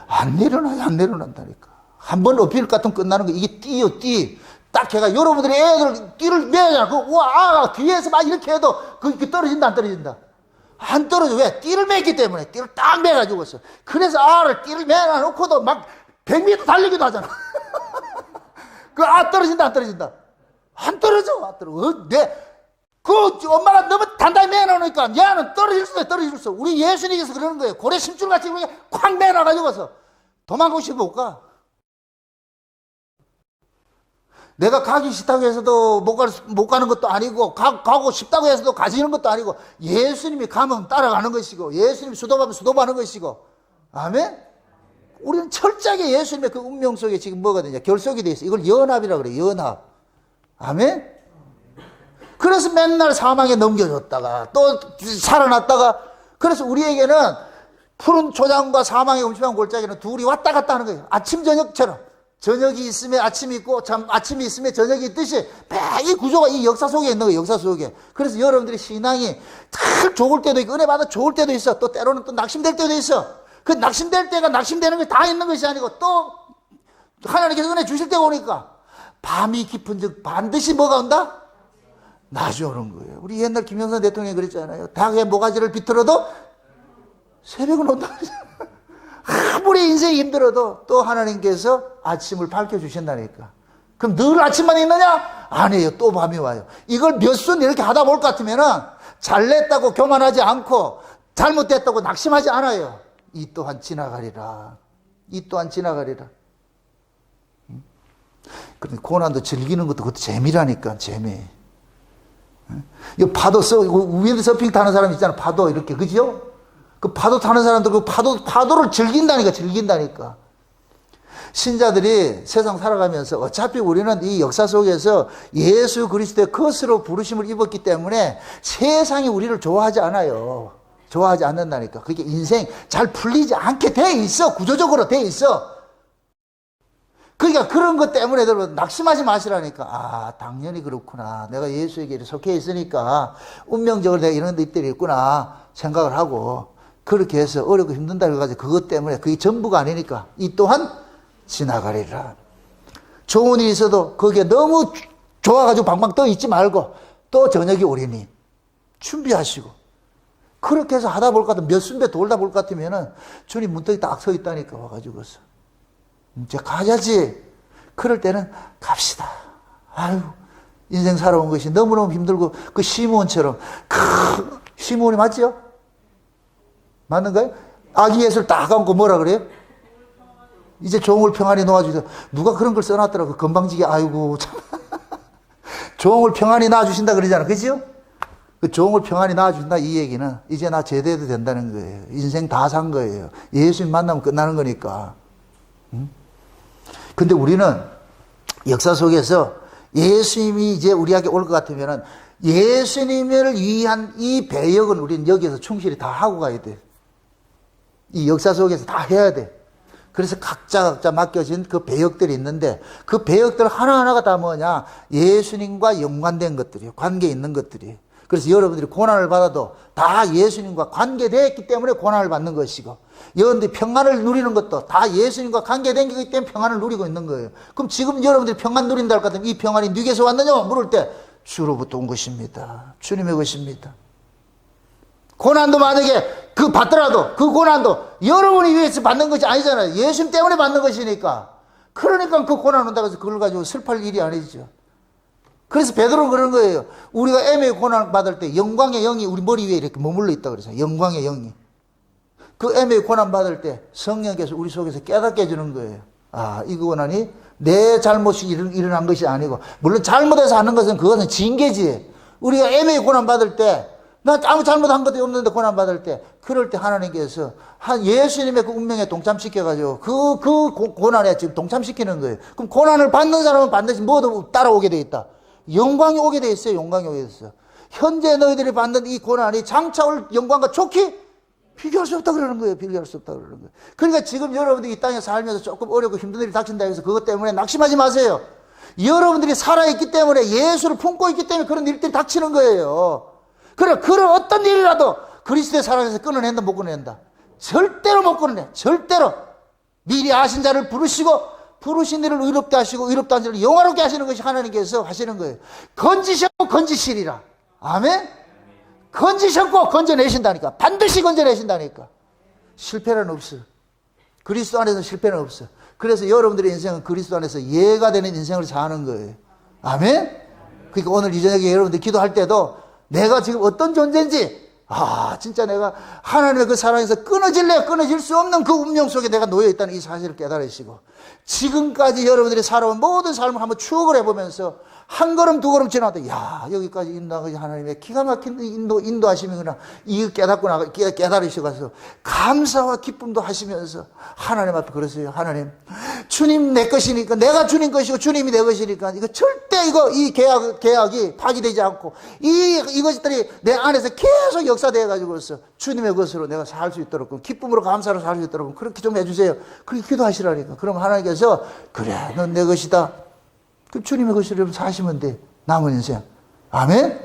Speaker 1: 안 내려놔요. 안 내려놓는다니까. 한번 업힐 것 같으면 끝나는 거. 이게 띠요, 띠. 딱 해가 여러분들이 애들 띠를 매잖아. 와, 뒤에서 막 이렇게 해도 그게 떨어진다, 안 떨어진다? 안 떨어져. 왜? 띠를 맸기 때문에. 띠를 딱 매가지고 있어. 그래서 알을 띠를 매놔놓고도 막 100m 달리기도 하잖아. 떨어진다, 안 떨어진다? 안 떨어져, 안 떨어져. 엄마가 너무 단단히 매놔놓으니까 얘는 떨어질 수 있어, 떨어질 수 있어. 우리 예수님께서 그러는 거예요. 고래 심줄같이 콱 매놔가지고서 도망가고 싶어 못 가. 내가 가기 싫다고 해서도 못 가는 것도 아니고, 가고 싶다고 해서도 가시는 것도 아니고, 예수님이 가면 따라가는 것이고, 예수님이 수도하면 수도하는 것이고, 아멘? 우리는 철저하게 예수님의 그 운명 속에 지금 뭐가 되냐? 결속이 되어 있어. 이걸 연합이라고 그래요, 연합. 아멘? 그래서 맨날 사망에 넘겨졌다가, 또 살아났다가, 그래서 우리에게는 푸른 초장과 사망의 음침한 골짜기는 둘이 왔다 갔다 하는 거예요. 아침, 저녁처럼. 저녁이 있으면 아침이 있고, 아침이 있으면 저녁이 있듯이, 이 구조가 이 역사 속에 있는 거예요, 역사 속에. 그래서 여러분들이 신앙이 탁 좋을 때도 있고, 은혜 받아 좋을 때도 있어. 또 때로는 또 낙심될 때도 있어. 그 낙심될 때가 낙심되는 게 다 있는 것이 아니고, 또 하나님께서 은혜 주실 때가 오니까, 밤이 깊은 즉 반드시 뭐가 온다? 낮이 오는 거예요. 우리 옛날 김영삼 대통령이 그랬잖아요. 닭의 모가지를 비틀어도 새벽은 온다. 아무리 인생이 힘들어도 또 하나님께서 아침을 밝혀주신다니까. 그럼 늘 아침만 있느냐? 아니에요. 또 밤이 와요. 이걸 몇 순 이렇게 하다 볼 것 같으면은 잘냈다고 교만하지 않고 잘못됐다고 낙심하지 않아요. 이 또한 지나가리라. 이 또한 지나가리라. 그런데 고난도 즐기는 것도 그것도 재미라니까, 재미. 이 파도 위에서 서핑 타는 사람 있잖아. 파도 이렇게, 그죠? 그 파도 타는 사람들 그 파도를 즐긴다니까. 신자들이 세상 살아가면서 어차피 우리는 이 역사 속에서 예수 그리스도의 것으로 부르심을 입었기 때문에 세상이 우리를 좋아하지 않아요. 좋아하지 않는다니까. 그게 인생 잘 풀리지 않게 돼 있어. 구조적으로 돼 있어. 그러니까 그런 것 때문에 여러분 낙심하지 마시라니까. 아, 당연히 그렇구나. 내가 예수에게 속해 있으니까 운명적으로 내가 이런 일들이 있구나 생각을 하고, 그렇게 해서 어렵고 힘든다 그래가지고 그것 때문에 그게 전부가 아니니까 이 또한 지나가리라. 좋은 일이 있어도 거기에 너무 좋아가지고 방방 떠 있지 말고 또 저녁이 오리니 준비하시고, 그렇게 해서 하다 볼 것 같으면 몇 순배 돌다 볼 것 같으면은 주님 문턱이 딱 서 있다니까. 와가지고서 이제 가자지. 그럴 때는 갑시다. 아유, 인생 살아온 것이 너무너무 힘들고, 그 시므온처럼, 시므온이 맞죠? 맞는가요? 아기 예수를 딱 감고 뭐라 그래요? 이제 종을 평안히 놓아주세요. 누가 그런 걸 써놨더라고. 건방지게. 아이고 참. 종을 평안히 놔주신다 그러잖아. 그죠? 그 종을 평안히 놔주신다 이 얘기는 이제 나 제대도 된다는 거예요. 인생 다 산 거예요. 예수님 만나면 끝나는 거니까. 응? 근데 우리는 역사 속에서 예수님이 이제 우리에게 올 것 같으면은 예수님을 위한 이 배역은 우리는 여기에서 충실히 다 하고 가야 돼. 이 역사 속에서 다 해야 돼. 그래서 각자 맡겨진 그 배역들이 있는데 그 배역들 하나하나가 다 뭐냐? 예수님과 연관된 것들이에요. 관계 있는 것들이에요. 그래서 여러분들이 고난을 받아도 다 예수님과 관계되었기 때문에 고난을 받는 것이고, 여러분들이 평안을 누리는 것도 다 예수님과 관계된 거기 때문에 평안을 누리고 있는 거예요. 그럼 지금 여러분들이 평안 누린다 할 것 같으면 이 평안이 누구에서 왔느냐 물을 때 주로부터 온 것입니다. 주님의 것입니다. 고난도 만약에 그 받더라도 그 고난도 여러분이 위해서 받는 것이 아니잖아요. 예수님 때문에 받는 것이니까. 그러니까 그 고난 온다고 해서 그걸 가지고 슬퍼할 일이 아니죠. 그래서 베드로는 그런 거예요. 우리가 애매히 고난 받을 때 영광의 영이 우리 머리 위에 이렇게 머물러 있다 그래서 영광의 영이. 그 애매히 고난 받을 때 성령께서 우리 속에서 깨닫게 해주는 거예요. 아, 이 고난이 내 잘못이 일어난 것이 아니고, 물론 잘못해서 하는 것은 그것은 징계지. 우리가 애매히 고난 받을 때, 나 아무 잘못한 것도 없는데 고난 받을 때, 그럴 때 하나님께서 예수님의 그 운명에 동참시켜가지고 그 고난에 지금 동참시키는 거예요. 그럼 고난을 받는 사람은 반드시 뭐도 따라오게 돼 있다. 영광이 오게 돼 있어요. 영광이 오게 돼 있어요. 현재 너희들이 받는 이 고난이 장차 올 영광과 좋기 비교할 수 없다 그러는 거예요. 비교할 수 없다 그러는 거예요. 그러니까 지금 여러분들이 이 땅에 살면서 조금 어렵고 힘든 일이 닥친다 해서 그것 때문에 낙심하지 마세요. 여러분들이 살아있기 때문에, 예수를 품고 있기 때문에 그런 일들이 닥치는 거예요. 그래, 그런 어떤 일이라도 그리스도의 사랑에서 끊어낸다 못 끊어낸다. 절대로 못 끊어내. 절대로. 미리 아신 자를 부르시고 부르신 이를 의롭게 하시고 의롭다 한 자를 영화롭게 하시는 것이 하나님께서 하시는 거예요. 건지셨고 건지시리라. 아멘? 건지셨고 건져내신다니까. 반드시 건져내신다니까. 실패는 없어. 그리스도 안에서 실패는 없어. 그래서 여러분들의 인생은 그리스도 안에서 예가 되는 인생을 사는 거예요. 아멘? 그러니까 오늘 이 저녁에 여러분들 기도할 때도 내가 지금 어떤 존재인지, 진짜 내가 하나님의 그 사랑에서 끊어질 수 없는 그 운명 속에 내가 놓여 있다는 이 사실을 깨달으시고, 지금까지 여러분들이 살아온 모든 삶을 한번 추억을 해보면서 한 걸음 두 걸음 지나도 여기까지 인도하신 하나님의 기가 막힌 인도하심이구나, 이거 깨달으셔가지고 감사와 기쁨도 하시면서 하나님 앞에 그러세요. 하나님, 주님 내 것이니까, 내가 주님 것이고 주님이 내 것이니까 이거 절대 이 계약이 파기되지 않고 이것들이 내 안에서 계속 역사되어 가지고서 주님의 것으로 내가 살 수 있도록, 기쁨으로 감사로 살 수 있도록 그렇게 좀 해주세요. 그렇게 기도하시라니까. 그럼 하나님께서 그래, 넌 내 것이다. 그 주님의 것으로 사시면 돼. 남은 인생. 아멘?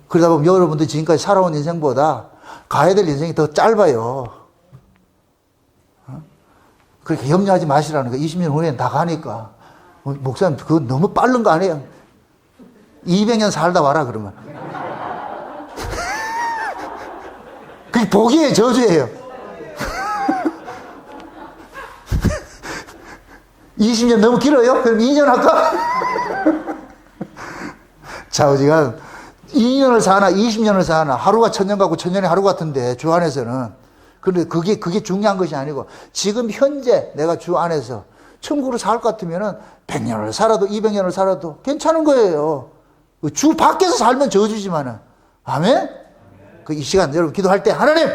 Speaker 1: 그러다 보면 여러분들 지금까지 살아온 인생보다 가야 될 인생이 더 짧아요. 그렇게 염려하지 마시라는 거. 20년 후에는 다 가니까. 목사님, 그거 너무 빠른 거 아니에요? 200년 살다 와라, 그러면. 그게 복이에요, 저주예요? 20년 너무 길어요? 그럼 2년 할까? 좌우지간 2년을 사나 20년을 사나 하루가 1000년 같고 1000년이 하루 같은데 주 안에서는. 그런데 그게 중요한 것이 아니고, 지금 현재 내가 주 안에서 천국으로 살 것 같으면은 100년을 살아도 200년을 살아도 괜찮은 거예요. 주 밖에서 살면 저주지만은. 아멘? 이 시간 여러분 기도할 때, 하나님,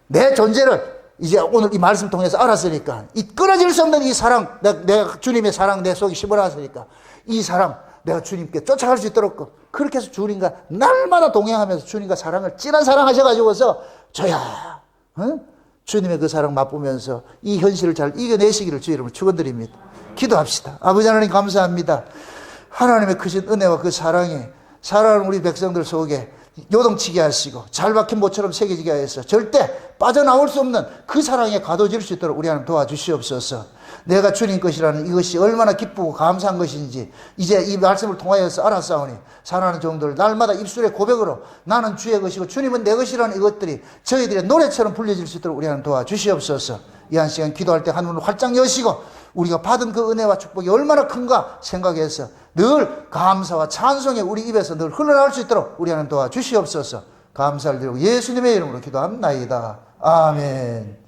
Speaker 1: 내 존재를 이제 오늘 이 말씀 통해서 알았으니까, 이 끊어질 수 없는 이 사랑, 내가 주님의 사랑 내 속에 심어놨으니까 이 사랑 내가 주님께 쫓아갈 수 있도록, 그렇게 해서 주님과 날마다 동행하면서 주님과 사랑을 진한 사랑하셔가지고서 저야 주님의 그 사랑 맛보면서 이 현실을 잘 이겨내시기를 주 이름으로 축원드립니다. 기도합시다. 아버지 하나님, 감사합니다. 하나님의 크신 은혜와 그 사랑이 사랑하는 우리 백성들 속에 요동치게 하시고 잘 박힌 못처럼 새겨지게 하여서 절대 빠져나올 수 없는 그 사랑에 가둬질 수 있도록 우리 하나님 도와주시옵소서. 내가 주님 것이라는 이것이 얼마나 기쁘고 감사한 것인지 이제 이 말씀을 통하여서 알았사오니, 사랑하는 종들 날마다 입술의 고백으로 나는 주의 것이고 주님은 내 것이라는 이것들이 저희들의 노래처럼 불려질 수 있도록 우리 하나님 도와주시옵소서. 이 한 시간 기도할 때 하늘을 활짝 여시고 우리가 받은 그 은혜와 축복이 얼마나 큰가 생각해서 늘 감사와 찬송이 우리 입에서 늘 흘러나올 수 있도록 우리 하나님 도와주시옵소서. 감사를 드리고 예수님의 이름으로 기도합나이다. 아멘.